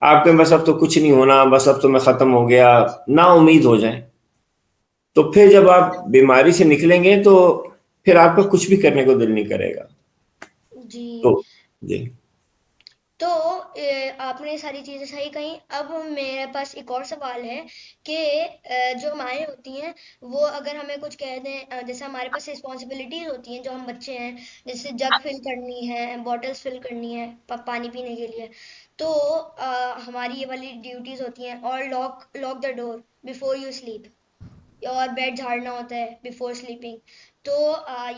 आपके बस अब तो कुछ नहीं होना, बस अब तो मैं खत्म हो गया, ना उम्मीद हो जाए, तो फिर जब आप बीमारी से निकलेंगे तो फिर आपका कुछ भी करने को दिल नहीं करेगा। जी। तो जी। तो आपने सारी चीज़ें सही कही। अब मेरे पास एक और सवाल है कि जो माएँ होती हैं, वो अगर हमें कुछ कह दें, जैसे हमारे पास रिस्पॉन्सिबिलिटीज़ होती हैं जो हम बच्चे हैं, जैसे जग फिल करनी है, बॉटल्स फिल करनी है पानी पीने के लिए, तो हमारी ये वाली ड्यूटीज़ होती हैं, और lock lock the door before you sleep, और बेड झाड़ना होता है बिफोर स्लीपिंग। तो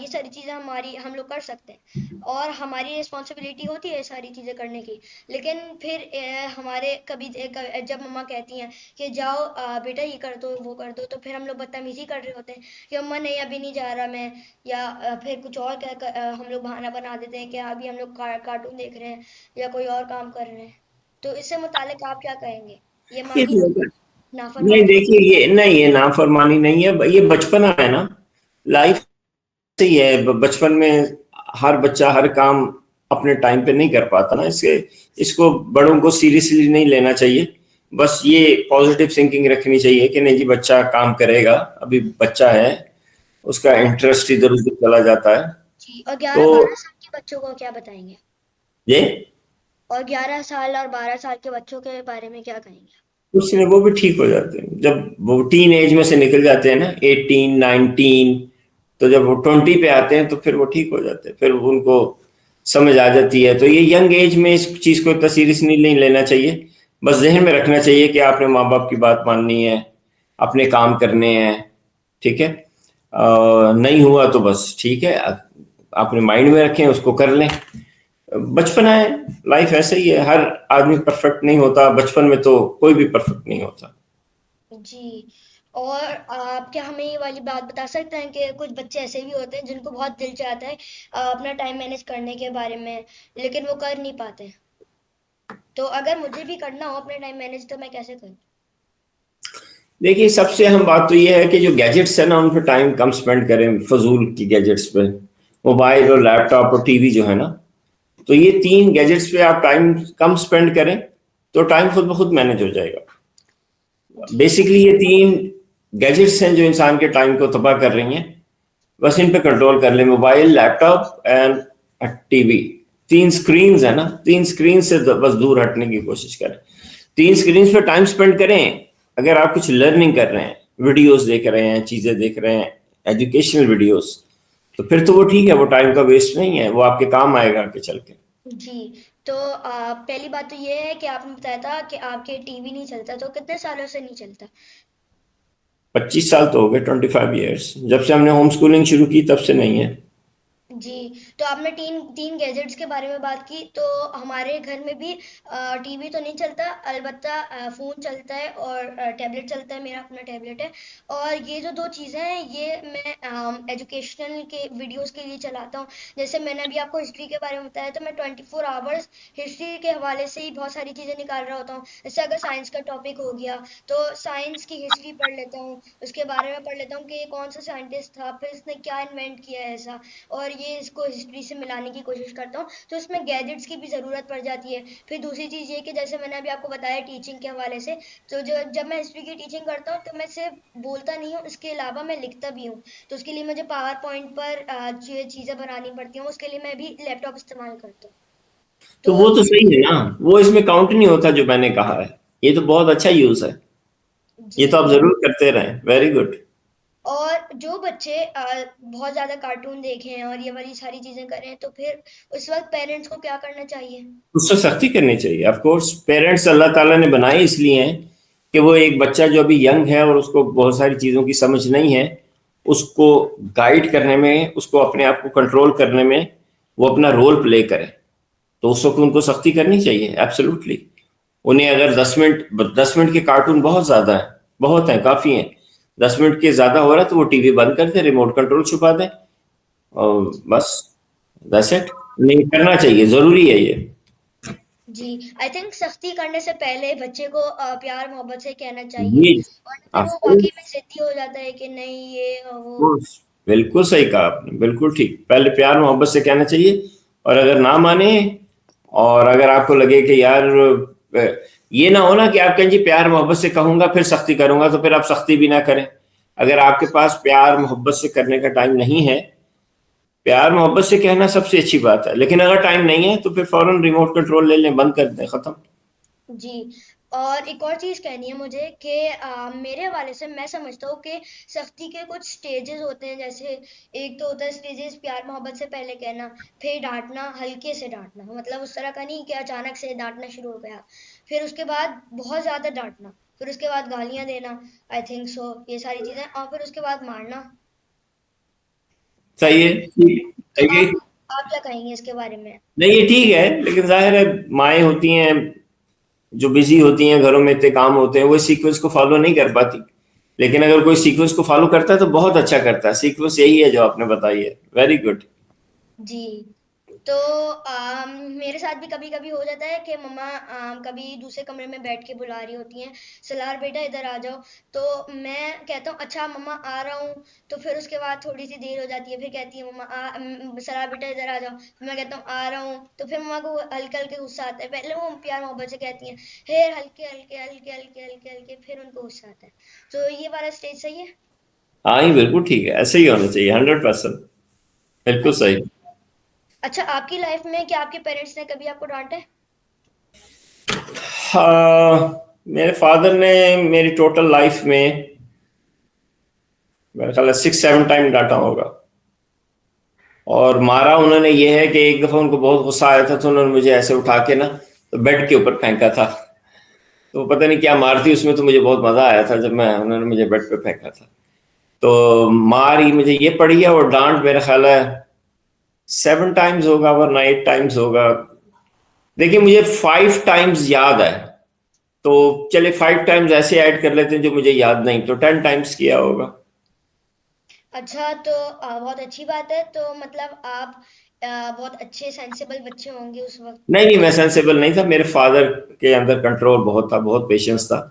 ये सारी चीज़ें हमारी हम लोग कर सकते हैं, और हमारी रिस्पॉन्सिबिलिटी होती है ये सारी चीज़ें करने की। लेकिन फिर हमारे कभी जब मम्मा कहती हैं कि जाओ बेटा ये कर दो वो कर दो, तो फिर हम लोग बदतमीजी कर रहे होते हैं कि मम्मा नहीं अभी नहीं जा रहा मैं, या फिर कुछ और हम लोग बहाना बना देते हैं कि अभी हम लोग कार्टून देख रहे हैं या कोई और काम कर रहे हैं। तो इससे मुतालिक आप क्या कहेंगे? ये ये मानी तो- नहीं, नाफरमानी? देखिए, ये नहीं, ये नाफरमानी नहीं है, ये बचपना है ना। लाइफ सही है। बचपन में हर बच्चा हर काम अपने टाइम पे नहीं कर पाता ना, इसके इसको बड़ों को सीरियसली नहीं लेना चाहिए। बस ये पॉजिटिव थिंकिंग रखनी चाहिए कि नहीं जी, बच्चा काम करेगा, अभी बच्चा है, उसका इंटरेस्ट इधर उधर चला जाता है। जी। और ग्यारह तो बारह साल के बच्चों को क्या बताएंगे? ये और 11 साल और 12 साल के बच्चों के बारे में क्या कहेंगे? कुछ नहीं, वो भी ठीक हो जाते हैं जब वो टीन एज में से निकल जाते हैं ना, 18 19। तो जब वो 20 पे आते हैं तो फिर वो ठीक हो जाते हैं, फिर उनको समझ आ जाती है। तो ये यंग एज में इस चीज को इतना सीरियसली नहीं लेना चाहिए। बस जहन में रखना चाहिए कि आपने माँ बाप की बात माननी है, अपने काम करने हैं। ठीक है। नहीं हुआ तो बस ठीक है, अपने माइंड में रखें, उसको कर लें। बचपना है, लाइफ ऐसे ही है, हर आदमी परफेक्ट नहीं होता, बचपन में तो कोई भी परफेक्ट नहीं होता। जी। और आप क्या हमें ये वाली बात बता सकते हैं कि कुछ बच्चे ऐसे भी होते हैं जिनको बहुत दिल चाहता है अपना टाइम मैनेज करने के बारे में, लेकिन वो कर नहीं पाते? तो अगर मुझे भी करना हो अपना टाइम मैनेज, तो मैं कैसे करूँ? देखिए, सबसे अहम बात तो ये है कि जो गैजेट्स है ना उन पर टाइम कम स्पेंड करें, फजूल की गैजेट्स पे, मोबाइल और लैपटॉप और टीवी जो है ना, तो ये तीन गैजेट्स पे आप टाइम कम स्पेंड करें तो टाइम खुद ब खुद मैनेज हो जाएगा। जी। बेसिकली ये तीन गैजेट्स हैं जो इंसान के टाइम को तबाह कर रही हैं। बस इन पे कंट्रोल कर ले, मोबाइल, लैपटॉप एंड टीवी। तीन स्क्रीन है ना, तीन स्क्रीन से बस दूर हटने की कोशिश करें। तीन स्क्रीन पे टाइम स्पेंड करें। अगर आप कुछ लर्निंग कर रहे हैं, वीडियोस देख रहे हैं, चीजें देख रहे हैं, एजुकेशनल वीडियोस, तो फिर तो वो ठीक है, वो टाइम का वेस्ट नहीं है, वो आपके काम आएगा आगे चल के। जी। तो पहली बात तो ये है कि आपने बताया था कि आपके टीवी नहीं चलता, तो कितने सालों से नहीं चलता? 25 साल तो हो गए, 25 ईयर्स, जब से हमने होम स्कूलिंग शुरू की तब से नहीं है। जी। तो आपने तीन तीन गैजेट्स के बारे में बात की, तो हमारे घर में भी टीवी तो नहीं चलता, अलबत्ता फ़ोन चलता है और टैबलेट चलता है, मेरा अपना टैबलेट है। और ये जो दो चीज़ें हैं ये मैं एजुकेशनल के वीडियोस के लिए चलाता हूँ। जैसे मैंने अभी आपको हिस्ट्री के बारे में बताया, तो मैं 24 आवर्स हिस्ट्री के हवाले से ही बहुत सारी चीज़ें निकाल रहा होता हूँ। जैसे अगर साइंस का टॉपिक हो गया तो साइंस की हिस्ट्री पढ़ लेता हूँ, उसके बारे में पढ़ लेता हूँ कि ये कौन सा साइंटिस्ट था, फिर इसने क्या इन्वेंट किया है ऐसा, और ये इसको हिस्ट्री से मिलाने की कोशिश करता हूँ। तो इसमें गैजेट्स की भी ज़रूरत पड़ जाती है। फिर दूसरी चीज़ ये कि जैसे मैंने अभी आपको बताया टीचिंग के हवाले से, तो जो जब मैं हिस्ट्री की टीचिंग करता हूँ तो मैं सिर्फ बोलता नहीं हूँ, इसके अलावा मैं लिखता भी हूँ। तो उसके लिए मुझे पावर पॉइंट पर जो चीज़ें बनानी पड़ती हैं, उसके लिए मैं भी लैपटॉप इस्तेमाल करता हूँ। तो तो वो तो सही है ना, वो इसमें काउंट नहीं होता जो मैंने कहा है। ये तो बहुत अच्छा यूज है। ये जी। तो आप जरूर करते रहें। Very good. और जो बच्चे बहुत ज़्यादा कार्टून देखें हैं और ये वाली सारी चीज़ें करें, तो फिर उस वक्त पेरेंट्स को क्या करना चाहिए? उससे सख्ती करनी चाहिए। ऑफ कोर्स पेरेंट्स अल्लाह ताला ने बनाए इसलिए हैं कि वो एक बच्चा जो अभी यंग है और उसको बहुत सारी चीज़ों की समझ नहीं है, उसको गाइड करने में, उसको अपने आप को कंट्रोल करने में वो अपना रोल प्ले करे। तो उस वक्त उनको सख्ती करनी चाहिए, एब्सोल्युटली। उन्हें अगर 10 मिनट के कार्टून बहुत ज़्यादा है, बहुत हैं, काफ़ी हैं। 10 मिनट के ज़्यादा हो रहा है तो वो टीवी बंद कर दें, रिमोट कंट्रोल छुपा दें और बस, दैट्स इट। नहीं करना चाहिए, ज़रूरी है ये। जी। आई थिंक सख्ती करने से पहले बच्चे को प्यार मोहब्बत से कहना चाहिए, ये वरना फिर वो वाकई में जिद्दी हो जाता है कि नहीं ये वो। बिल्कुल सही कहा आपने, बिल्कुल ठीक। पहले प्यार मोहब्बत से कहना चाहिए, और अगर ना माने और अगर आपको लगे कि यार ये ना हो ना कि आप कहें जी प्यार मोहब्बत से कहूंगा फिर सख्ती करूंगा, तो फिर आप सख्ती भी ना करें। अगर आपके पास प्यार मोहब्बत से करने का टाइम नहीं है, प्यार मोहब्बत से कहना सबसे अच्छी बात है, लेकिन अगर टाइम नहीं है तो फिर फौरन रिमोट कंट्रोल ले लें, बंद कर दें, खत्म। जी। और एक और चीज़ कहनी है मुझे कि मेरे हवाले से मैं समझता हूँ कि सख्ती के कुछ स्टेजेस होते हैं। जैसे एक तो होता है स्टेजेस प्यार मोहब्बत से पहले कहना, फिर डांटना, हल्के से डांटना, मतलब उस तरह का नहीं कि अचानक से डांटना शुरू हो गया, फिर उसके बाद बहुत ज़्यादा डांटना, फिर उसके बाद गालियाँ देना, आई थिंक सो ये सारी चीज़ें, और फिर उसके बाद मारना। सही है, ठीक तो है ये। आप क्या कहेंगे इसके बारे में? नहीं, ये ठीक है, लेकिन जाहिर है माएँ होती हैं जो बिजी होती हैं, घरों में इतने काम होते हैं, वो सीक्वेंस को फॉलो नहीं कर पाती। लेकिन अगर कोई सीक्वेंस को फॉलो करता है तो बहुत अच्छा करता है। सीक्वेंस यही है जो आपने बताई है। Very good. जी। तो मेरे साथ भी कभी कभी हो जाता है कि मम्मा कभी दूसरे कमरे में बैठ के बुला रही होती हैं, सलार बेटा इधर आ जाओ। तो मैं कहता हूँ अच्छा मम्मा आ रहा हूँ। तो फिर उसके बाद थोड़ी सी देर हो जाती है, फिर कहती है मम्मा सलार बेटा इधर आ जाओ, फिर मैं कहता हूँ आ रहा हूँ, तो फिर मम्मा को हल्के हल्के गुस्सा आता है। पहले वो प्यार मोहब्बत से कहती हैं हे हल्के हल्के हल्के हल्के हल्के हल्के, फिर उनको गुस्सा आता है। तो ये वाला स्टेज सही है? हाँ, ही बिल्कुल ठीक है, ऐसे ही होना चाहिए, 100%। बिल्कुल अच्छा। सही। अच्छा, आपकी लाइफ में क्या आपके पेरेंट्स ने कभी आपको डांटा है? हाँ, मेरे फादर ने मेरी टोटल लाइफ में मेरा ख्याल है 6-7 टाइम डांटा होगा। और मारा उन्होंने, ये है कि एक दफा उनको बहुत गुस्सा आया था तो उन्होंने मुझे ऐसे उठा के ना तो बेड के ऊपर फेंका था। तो पता नहीं क्या मार थी उसमें, तो मुझे बहुत मजा आया था जब मैं उन्होंने मुझे बेड पे फेंका था। तो मार ही मुझे ये पड़ी है, और डांट मेरा ख्याल है 7 टाइम्स होगा वरना 8 टाइम्स होगा। देखिए मुझे 5 टाइम्स याद है, तो चले 5 टाइम्स ऐसे ऐड कर लेते हैं जो मुझे याद नहीं, तो 10 टाइम्स किया होगा। अच्छा, तो बहुत अच्छी बात है। तो मतलब आप बहुत अच्छे सेंसिबल बच्चे होंगे उस वक्त। नहीं नहीं, मैं सेंसेबल नहीं था। मेरे फादर के अंदर कंट्रोल बहुत था, बहुत पेशेंस था।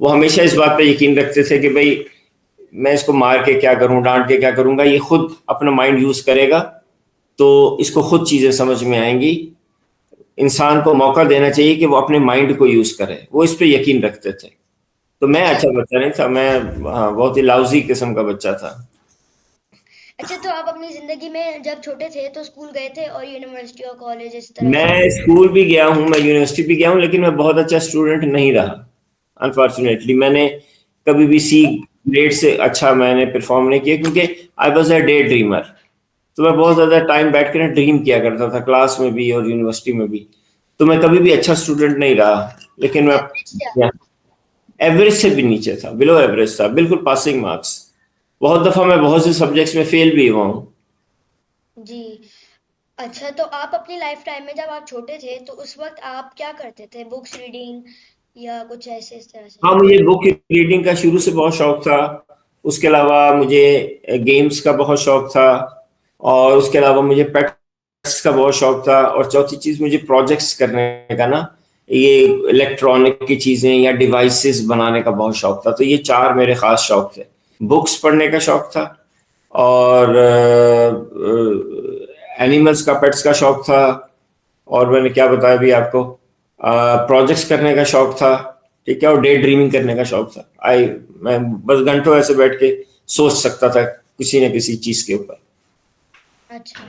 वो हमेशा इस बात पे यकीन रखते थे कि भाई मैं इसको मार के क्या करूं, डांट के क्या करूंगा, ये खुद अपना माइंड यूज करेगा तो इसको खुद चीजें समझ में आएंगी। इंसान को मौका देना चाहिए कि वो अपने माइंड को यूज करे, वो इस पे यकीन रखते थे। तो मैं अच्छा। अच्छा बच्चा नहीं था, मैं हाँ, बहुत ही लाउजी किस्म का बच्चा था। अच्छा, तो आप अपनी जिंदगी में जब छोटे थे तो स्कूल गए थे और यूनिवर्सिटी और कॉलेज इस तरह से? मैं स्कूल भी गया हूँ, मैं यूनिवर्सिटी भी गया हूँ, लेकिन मैं बहुत अच्छा स्टूडेंट नहीं रहा। अनफॉर्चुनेटली मैंने कभी भी सी ग्रेड से अच्छा मैंने परफॉर्म नहीं किया, क्योंकि I was a day dreamer. तो मैं बहुत ज्यादा टाइम बैठ के ना ड्रीम किया करता था, क्लास में भी और यूनिवर्सिटी में भी। तो मैं कभी भी अच्छा स्टूडेंट नहीं रहा, लेकिन मैं एवरेज थे? एवरेज से भी नीचे था, बिलो एवरेज था, बिल्कुल पासिंग मार्क्स। बहुत दफा मैं बहुत से सब्जेक्ट्स में फेल भी हुआ हूँ। जी। अच्छा, तो आप अपनी लाइफ टाइम में जब आप छोटे थे तो उस वक्त आप क्या करते थे? बुक्स रीडिंग या कुछ ऐसे इस तरह से? हाँ, मुझे बुक रीडिंग का शुरू से बहुत शौक था। उसके अलावा मुझे गेम्स का बहुत शौक था। और उसके अलावा मुझे पेट्स का बहुत शौक था। और चौथी चीज, मुझे प्रोजेक्ट्स करने का ना, ये इलेक्ट्रॉनिक की चीजें या डिवाइसेस बनाने का बहुत शौक था। तो ये चार मेरे खास शौक थे। बुक्स पढ़ने का शौक था, और एनिमल्स का, पेट्स का शौक था, और मैंने क्या बताया अभी आपको, प्रोजेक्ट्स करने का शौक था। ठीक है, और डे ड्रीमिंग करने का शौक था। मैं बस घंटों ऐसे बैठ के सोच सकता था किसी न किसी चीज के ऊपर। अच्छा,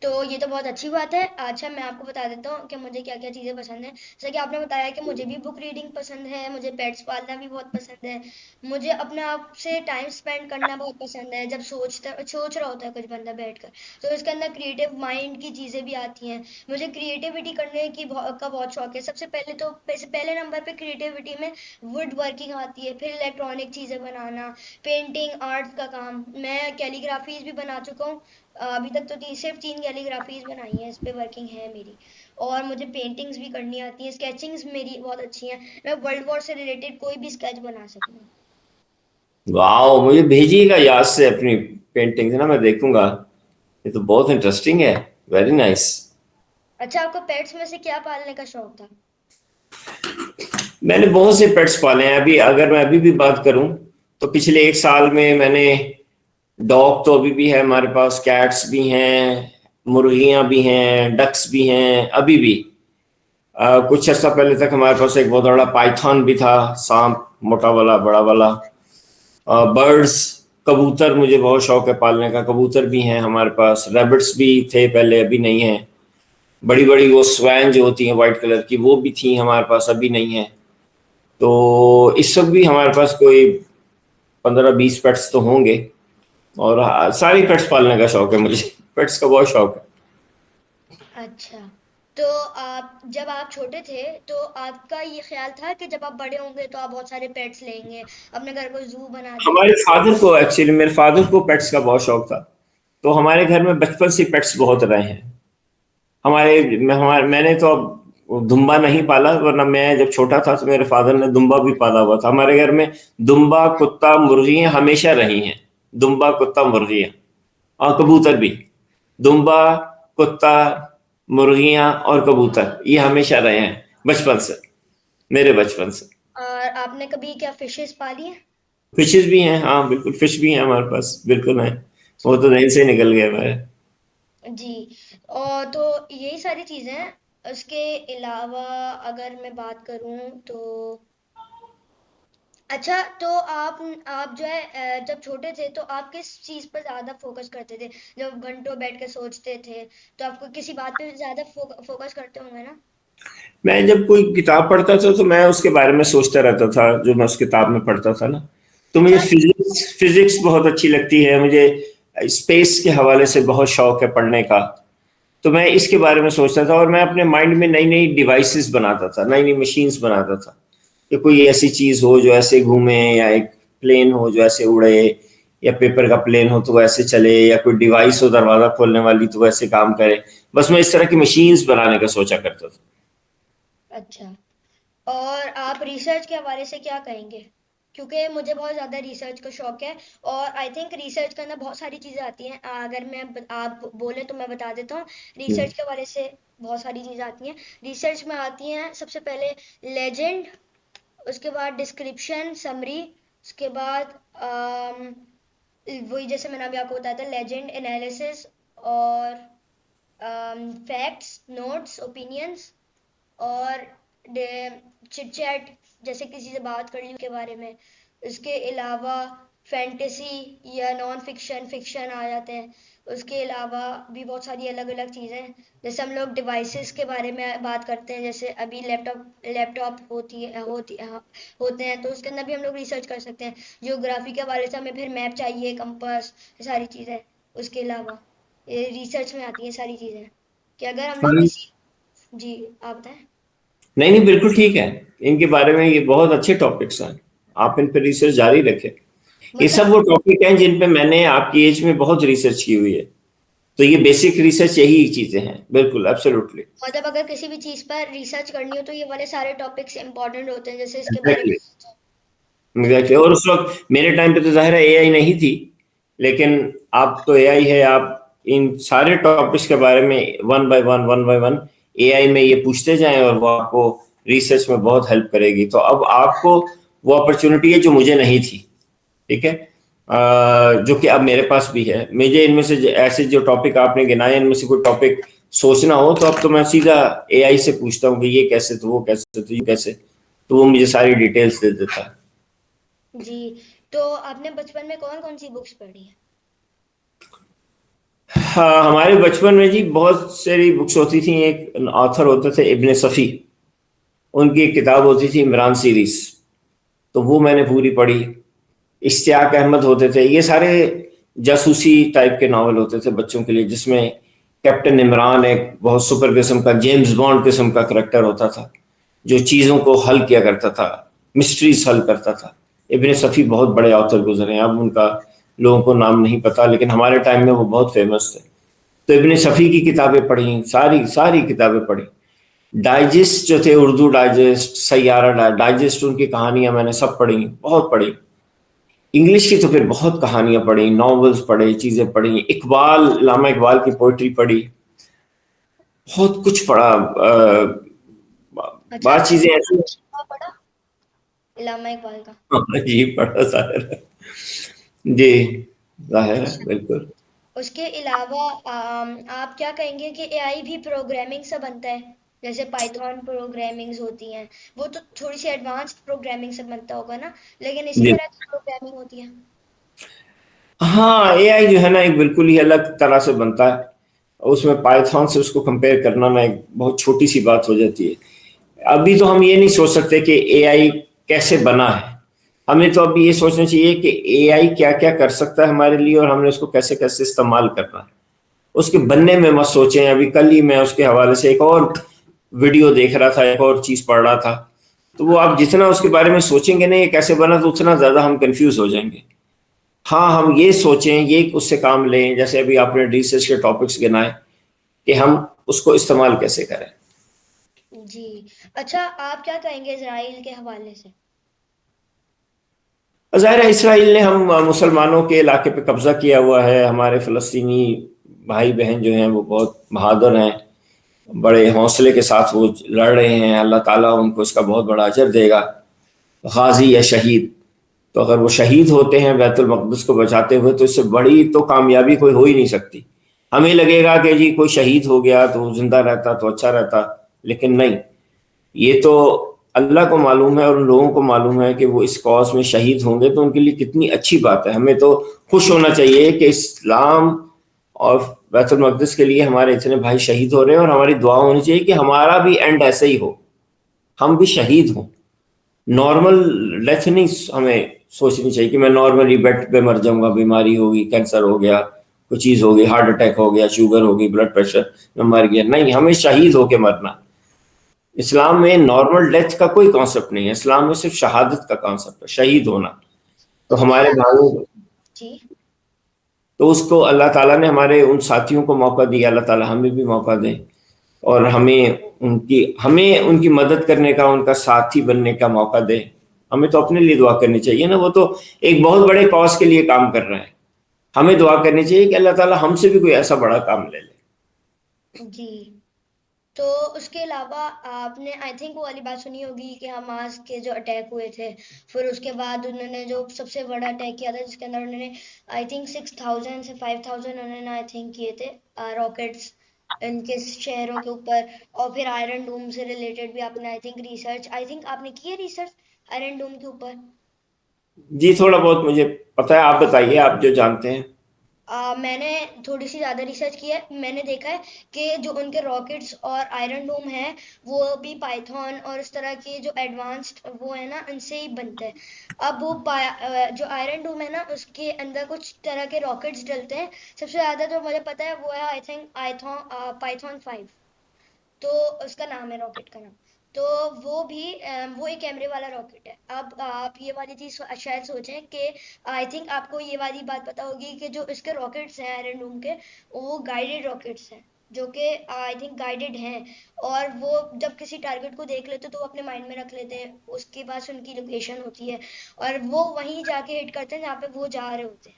तो ये तो बहुत अच्छी बात है। अच्छा, मैं आपको बता देता हूँ कि मुझे क्या क्या चीज़ें पसंद है। जैसे कि आपने बताया कि मुझे भी बुक रीडिंग पसंद है, मुझे पेट्स पालना भी बहुत पसंद है, मुझे अपने आप से टाइम स्पेंड करना बहुत पसंद है। जब सोच रहा होता है कुछ बंदा बैठकर, तो इसके अंदर क्रिएटिव माइंड की चीज़ें भी आती हैं। मुझे क्रिएटिविटी करने का बहुत शौक है। सबसे पहले तो पहले नंबर पे क्रिएटिविटी में वुड वर्किंग आती है, फिर इलेक्ट्रॉनिक चीज़ें बनाना, पेंटिंग, आर्ट का काम। मैं कैलीग्राफीज भी बना चुका हूँ। अभी तक तो सिर्फ 3 कैलीग्राफीज बनाई हैं, इस पे वर्किंग है मेरी। और मुझे पेंटिंग्स भी करनी आती हैं, स्केचिंग्स मेरी बहुत अच्छी हैं। मैं वर्ल्ड वॉर से रिलेटेड कोई भी स्केच बना सकती हूँ। वाह, मुझे भेजिएगा याद से अपनी पेंटिंग ना, मैं देखूंगा। ये तो बहुत इंटरेस्टिंग है। Very nice. अच्छा, आपको पेट्स में से क्या पालने का शौक था? मैंने बहुत से पेट्स पाले हैं। अभी अगर मैं अभी भी बात करूं, तो पिछले 1 साल में मैंने, डॉग तो अभी भी है हमारे पास, कैट्स भी हैं, मुर्गियां भी हैं, डक्स भी हैं अभी भी। कुछ अर्सा पहले तक हमारे पास एक बहुत बड़ा पाइथन भी था, सांप, मोटा वाला, बड़ा वाला। बर्ड्स, कबूतर मुझे बहुत शौक है पालने का। कबूतर भी हैं हमारे पास। रैबिट्स भी थे पहले, अभी नहीं है। बड़ी बड़ी वो स्वैन जो होती हैं वाइट कलर की, वो भी थी हमारे पास, अभी नहीं है। तो इस वक्त भी हमारे पास कोई 15-20 पेट्स तो होंगे। और सारी पेट्स पालने का शौक है मुझे। पेट्स का बहुत शौक है। अच्छा, तो आप जब आप छोटे थे तो आपका ये ख्याल था कि जब आप बड़े होंगे तो आप बहुत सारे पेट्स लेंगे, अपने घर को जू बना हमारे देंगे? फादर को, एक्चुअली मेरे फादर को पेट्स का बहुत शौक था। तो हमारे घर में बचपन से पेट्स बहुत रहे हैं। मैंने तो अब दुम्बा नहीं पाला, वरना मैं जब छोटा था तो मेरे फादर ने दुम्बा भी पाला हुआ था। हमारे घर में दुम्बा, कुत्ता, मुर्गियां हमेशा रही हैं। दुम्बा, कुत्ता, मुर्गियां, और कबूतर भी। दुम्बा, कुत्ता, मुर्गियां और कबूतर, ये हमेशा रहे हैं बचपन से, मेरे बचपन से। और आपने कभी क्या फिशेस पाली हैं? फिशेस भी हैं, हाँ बिल्कुल, फिश भी हैं हमारे पास, बिल्कुल है। वो तो दिन से निकल गए हमारे। जी। और तो यही सारी चीज़ें हैं। उसके अलावा अगर मैं बात करूं तो, अच्छा, तो आप जो है जब छोटे थे तो आप किस चीज़ पर ज़्यादा फोकस करते थे? जब घंटों बैठ के सोचते थे तो आपको किसी बात पे ज़्यादा फोकस करते होंगे ना? मैं जब कोई किताब पढ़ता था तो मैं उसके बारे में सोचता रहता था, जो मैं उस किताब में पढ़ता था ना। तो मुझे अच्छा। फिजिक्स फिजिक्स बहुत अच्छी लगती है मुझे। स्पेस के हवाले से बहुत शौक है पढ़ने का। तो मैं इसके बारे में सोचता था, और मैं अपने माइंड में नई नई डिवाइसेस बनाता था, नई नई मशीन्स बनाता था, कि कोई ऐसी चीज हो जो ऐसे घूमे, या एक प्लेन हो जो ऐसे उड़े, या पेपर का प्लेन हो तो वो ऐसे चले, या कोई डिवाइस हो दरवाजा खोलने वाली तो वैसे काम करे। बस मैं इस तरह की मशीन्स बनाने का सोचा करता था। अच्छा, और आप रिसर्च के हवाले से क्या कहेंगे? क्योंकि मुझे बहुत ज़्यादा रिसर्च का शौक है। और आई थिंक रिसर्च करना बहुत सारी चीज़ें आती हैं। अगर आप बोले तो मैं बता देता हूँ। हम्म। रिसर्च के हवाले से बहुत सारी चीज़ें आती हैं। रिसर्च में आती हैं सबसे पहले लेजेंड, उसके बाद डिस्क्रिप्शन समरी, उसके बाद वही जैसे मैंने अभी आपको बताया था, लेजेंड एनालिसिस, और फैक्ट्स, नोट्स, ओपिनियंस, और चिट चैट, जैसे किसी से बात कर ली के बारे में। उसके अलावा फैंटेसी या नॉन फिक्शन, फिक्शन आ जाते हैं। उसके अलावा भी बहुत सारी अलग अलग चीज़ें हैं। जैसे हम लोग डिवाइसेस के बारे में बात करते हैं, जैसे अभी लैपटॉप लैपटॉप होते हैं, तो उसके अंदर भी हम लोग रिसर्च कर सकते हैं। जियोग्राफी के हवाले से हमें फिर मैप चाहिए, कंपास, ये सारी चीज़ें। उसके अलावा ये रिसर्च में आती हैं सारी चीज़ें, कि अगर हम लोग हाँ, किसी। जी, आप बताएं। नहीं नहीं, बिल्कुल ठीक है। इनके बारे में ये बहुत अच्छे टॉपिक्स हैं। आप इन पर रिसर्च जारी रखें। ये मतलब सब वो टॉपिक हैं जिन पे मैंने आपकी एज में बहुत रिसर्च की हुई है। तो ये बेसिक रिसर्च यही चीजें हैं, बिल्कुल एब्सोल्युटली। मतलब अगर किसी भी चीज पर रिसर्च करनी हो तो ये वाले सारे टॉपिक्स इंपॉर्टेंट होते हैं, जैसे इसके बारे में। Exactly, exactly. और उस वक्त मेरे टाइम पे तो जाहिर है एआई नहीं थी, लेकिन अब तो एआई है। आप इन सारे टॉपिक्स के बारे में वन बाय वन एआई में ये पूछते जाएं और वो आपको रिसर्च में बहुत हेल्प करेगी। तो अब आपको वो अपॉर्चुनिटी है जो मुझे नहीं थी, ठीक है। जो कि अब मेरे पास भी है। मुझे इनमें से ऐसे जो टॉपिक आपने गिनाए, इनमें से कोई टॉपिक सोचना हो तो अब तो मैं सीधा एआई से पूछता हूँ कि ये कैसे, तो वो कैसे, तो ये कैसे, तो वो मुझे सारी डिटेल्स दे देता है। जी। तो आपने बचपन में कौन कौन सी बुक्स पढ़ी है? हाँ, हमारे बचपन में जी बहुत सारी बुक्स होती थी। एक ऑथर होते थे इब्ने सफ़ी, उनकी एक किताब होती थी इमरान सीरीज, तो वो मैंने पूरी पढ़ी। इश्तियाक अहमद होते थे। ये सारे जासूसी टाइप के नावल होते थे बच्चों के लिए, जिसमें कैप्टन इमरान एक बहुत सुपर किस्म का, जेम्स बॉन्ड किस्म का करेक्टर होता था, जो चीज़ों को हल किया करता था, मिस्ट्रीज हल करता था। इब्ने सफ़ी बहुत बड़े ऑथर गुजरे हैं, अब उनका लोगों को नाम नहीं पता, लेकिन हमारे टाइम में वो बहुत फेमस थे। तो इब्ने सफ़ी की किताबें पढ़ी, सारी सारी किताबें पढ़ी। डाइजेस्ट जो थे, उर्दू डाइजेस्ट, सैयारा डाइजेस्ट, उनकी कहानियां मैंने सब पढ़ी, बहुत पढ़ी। इंग्लिश की तो फिर बहुत कहानियां पढ़ी, नॉवेल्स पढ़े, चीजें पढ़ी, इकबाल, लामा इकबाल की पोइट्री पढ़ी, बहुत कुछ पढ़ा। अच्छा, बात आपने चीजें ऐसी पढ़ा इलामा इकबाल का? जी पढ़ा जाहिर है। जी, जाहिर है, अच्छा। बिल्कुल। उसके अलावा आप क्या कहेंगे कि एआई भी प्रोग्रामिंग से बनता है? जैसे पाइथन प्रोग्रामिंग्स होती हैं, वो तो थोड़ी सी एडवांस्ड प्रोग्रामिंग से बनता होगा ना, लेकिन इसी जी तरह की प्रोग्रामिंग होती है। हाँ, एआई जो है ना एक बिल्कुल ही अलग तरह से बनता है। उसमें पाइथन से उसको कंपेयर करना ना एक बहुत छोटी सी बात हो जाती है। अभी तो हम ये नहीं सोच सकते कि एआई कैसे बना है। हमें तो अभी ये सोचना चाहिए कि एआई क्या क्या कर सकता है हमारे लिए, और हमने उसको कैसे कैसे इस्तेमाल करना है। उसके बनने में मत सोचें। अभी कल ही मैं उसके हवाले से एक और वीडियो देख रहा था, एक और चीज पढ़ रहा था। तो वो आप जितना उसके बारे में सोचेंगे ना ये कैसे बना, तो उतना ज्यादा हम कंफ्यूज हो जाएंगे। हाँ, हम ये सोचें, ये उससे काम लें, जैसे अभी आपने रिसर्च के टॉपिक्स गिनाए, कि हम उसको इस्तेमाल कैसे करें। जी। अच्छा, आप क्या कहेंगे इजराइल के हवाले से? ज़ाहिर है इसराइल ने हम मुसलमानों के इलाके पे कब्जा किया हुआ है। हमारे फ़लस्तीनी भाई बहन जो हैं वो बहुत बहादुर हैं, बड़े हौसले के साथ वो लड़ रहे हैं। अल्लाह ताला उनको इसका बहुत बड़ा अजर देगा, गाजी या शहीद। तो अगर वो शहीद होते हैं बैतुल मक़दिस को बचाते हुए, तो इससे बड़ी तो कामयाबी कोई हो ही नहीं सकती। हमें लगेगा कि जी कोई शहीद हो गया तो जिंदा रहता तो अच्छा रहता, लेकिन नहीं। ये तो अल्लाह को मालूम है और उन लोगों को मालूम है कि वो इस कॉज में शहीद होंगे, तो उनके लिए कितनी अच्छी बात है। हमें तो खुश होना चाहिए कि इस्लाम और बैतुल मक़दिस के लिए हमारे इतने भाई शहीद हो रहे हैं, और हमारी दुआ होनी चाहिए कि हमारा भी एंड ऐसे ही हो, हम भी शहीद हों। नॉर्मल डेथ नहीं हमें सोचनी चाहिए कि मैं नॉर्मली बेड पे मर जाऊंगा, बीमारी होगी, कैंसर हो गया, कोई चीज हो गई, हार्ट अटैक हो गया, शुगर हो गई, ब्लड प्रेशर में मर गया। नहीं, हमें शहीद होके मरना। इस्लाम में नॉर्मल डेथ का कोई कॉन्सेप्ट नहीं है, इस्लाम में सिर्फ शहादत का कॉन्सेप्ट है, शहीद होना। तो उसके हमारे अलावा। भाइयों, जी। तो उसको अल्लाह ताला ने हमारे उन साथियों को मौका दिया, अल्लाह ताला हमें भी मौका दे, और हमें उनकी मदद करने का, उनका साथी बनने का मौका दे। हमें तो अपने लिए दुआ करनी चाहिए ना, वो तो एक बहुत बड़े कॉज के लिए काम कर रहे हैं। हमें दुआ करनी चाहिए कि अल्लाह ताला हमसे भी कोई ऐसा बड़ा काम ले ले। जी। तो उसके अलावा आपने आई थिंक वो वाली बात सुनी होगी कि हमास के जो अटैक हुए थे, फिर उसके बाद उन्होंने जो सबसे बड़ा अटैक किया था जिसके अंदर उन्होंने आई थिंक 6,000 से 5,000 उन्होंने आई थिंक किए थे रॉकेट्स इनके शहरों के ऊपर। और फिर आयरन डोम से रिलेटेड भी आपने I think research, I think आपने की है रिसर्च आयरन डोम के ऊपर? जी थोड़ा बहुत मुझे पता है, आप बताइए, आप जो जानते हैं। मैंने थोड़ी सी ज़्यादा रिसर्च की है। मैंने देखा है कि जो उनके रॉकेट्स और आयरन डोम है वो भी पाइथन और इस तरह के जो एडवांस्ड वो है ना उनसे ही बनते हैं। अब वो जो आयरन डोम है ना उसके अंदर कुछ तरह के रॉकेट्स डलते हैं। सबसे ज़्यादा जो मुझे पता है वो है आई थिंक पाइथन 5। तो उसका नाम है रॉकेट का नाम। तो वो भी वो एक कैमरे वाला रॉकेट है। अब आप ये वाली चीज शायद सोचें कि आई थिंक आपको ये वाली बात पता होगी कि जो इसके रॉकेट्स हैं आयरन डोम के, वो गाइडेड रॉकेट्स हैं, जो कि आई थिंक गाइडेड हैं। और वो जब किसी टारगेट को देख लेते तो वो अपने माइंड में रख लेते हैं, उसके पास उनकी लोकेशन होती है, और वो वहीं जाके हिट करते हैं जहाँ पे वो जा रहे होते हैं।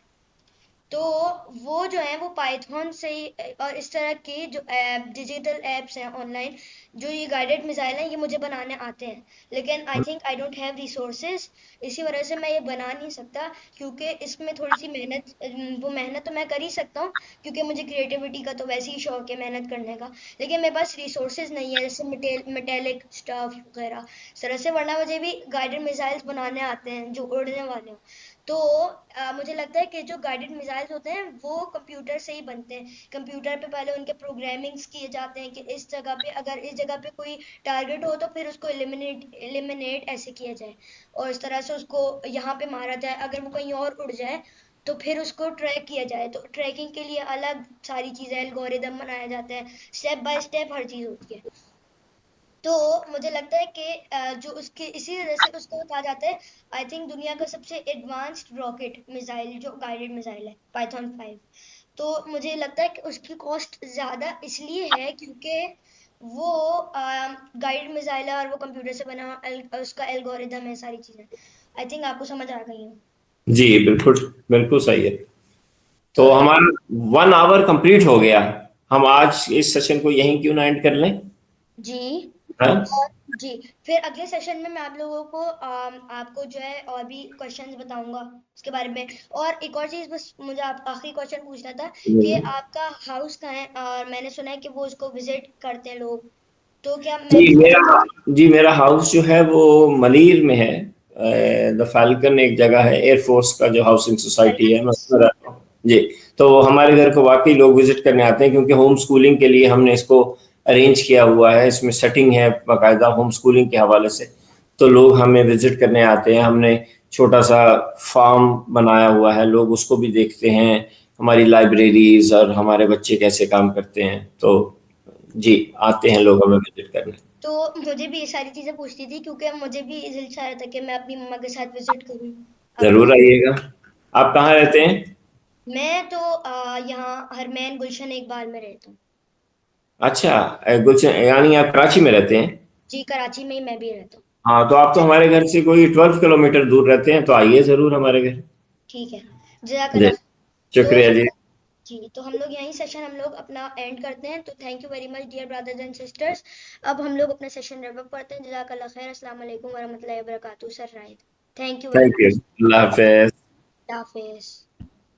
तो वो जो है वो पाइथन से ही, और इस तरह के जो डिजिटल एप्स हैं ऑनलाइन, जो ये गाइडेड मिसाइल हैं, ये मुझे बनाने आते हैं, लेकिन I think I don't have resources. इसी वजह से मैं ये बना नहीं सकता, क्योंकि इसमें थोड़ी सी मेहनत, वो मेहनत तो मैं कर ही सकता हूँ, क्योंकि मुझे क्रिएटिविटी का तो वैसे ही शौक है मेहनत करने का, लेकिन मेरे पास रिसोर्सेज नहीं है, जैसे मेटेलिक स्टफ वगैरह इस तरह से, वरना मुझे भी गाइडेड मिसाइल्स बनाने आते हैं जो उड़ने वाले हों। तो मुझे लगता है कि जो गाइडेड मिसाइल्स होते हैं वो कंप्यूटर से ही बनते हैं। कंप्यूटर पे पहले उनके प्रोग्रामिंग्स किए जाते हैं कि इस जगह पे, अगर इस जगह पे कोई टारगेट हो तो फिर उसको एलिमिनेट ऐसे किया जाए, और इस तरह से उसको यहाँ पे मारा जाए। अगर वो कहीं और उड़ जाए तो फिर उसको ट्रैक किया जाए, तो ट्रैकिंग के लिए अलग सारी चीज़ें, एल्गोरिदम बनाया जाता है, स्टेप बाय स्टेप हर चीज़ होती है। तो मुझे लगता है कि जो उसके इसी वजह से उसको कहा जाता है, आई थिंक दुनिया का सबसे एडवांस्ड रॉकेट मिसाइल जो गाइडेड मिसाइल है, पाइथन 5। तो मुझे लगता है कि उसकी कॉस्ट ज़्यादा इसलिए है क्योंकि वो गाइडेड मिसाइल है, और वो कंप्यूटर से बना उसका एल्गोरिदम है, सारी चीज़ें। आई थिंक आपको समझ आ गई हो। जी बिल्कुल, बिल्कुल सही है। तो तो हमारा 1 आवर कंप्लीट हो गया। हम आज इस सेशन को यहीं क्यों ना एंड कर लें? जी। हाँ और जी, फिर अगले सेशन में मैं आप लोगों को आपको जो है और भी क्वेश्चंस बताऊंगा उसके बारे में। और एक और चीज़, बस मुझे आप आखिरी क्वेश्चन पूछना था कि आपका हाउस कहाँ है, और मैंने सुना है कि वो उसको विजिट करते हैं लोग, तो क्या मैं जी भी जा मेरा जी मेरा हाउस जो है वो मलीर में है। द फाल्कन एक जगह है, एयरफोर्स का जो हाउसिंग सोसाइटी है, मैं सकती? उसमें रहता हूँ। जी। तो हमारे घर को वाकई लोग विजिट करने आते हैं, क्योंकि होम स्कूलिंग के लिए हमने इसको अरेंज किया हुआ है। इसमें सेटिंग है बाकायदा होम स्कूलिंग के हवाले से। तो लोग हमें विजिट करने आते हैं। हमने छोटा सा फार्म बनाया हुआ है, लोग उसको भी देखते हैं, हमारी लाइब्रेरीज और हमारे बच्चे कैसे काम करते हैं। तो जी, आते हैं लोग हमें विजिट करने। तो मुझे भी ये सारी चीज़ें पूछती थी, क्योंकि मुझे भी दिल चाह रहा था कि मैं अपनी मम्मा के साथ विजिट करूँ ज़रूर अपने। आइएगा। आप कहाँ रहते हैं? मैं तो यहाँ हरमैन गुलशन इकबाल में रहता हूँ। अच्छा, गुलशन यानी आप कराची में रहते हैं? जी, कराची में ही मैं भी रहता हूँ। हाँ, तो आप तो हमारे घर से कोई 12 किलोमीटर दूर रहते हैं, तो आइए ज़रूर हमारे घर। ठीक है, जी, जज़ाकल्लाह। तो शुक्रिया जी। जी, तो हम लोग यहीं सेशन हम लोग अपना एंड करते हैं। तो thank you very much dear brothers and sisters. अब हम लोग अपना सेशन रैप अप करते हैं। जज़ाकल्लाह खैर। अस्सलाम वालेकुम वरहमतुल्लाहि वबरकातुहू। Sir right. Thank you very thank you. Much. Allah हाफ़िज़। हाफिज़।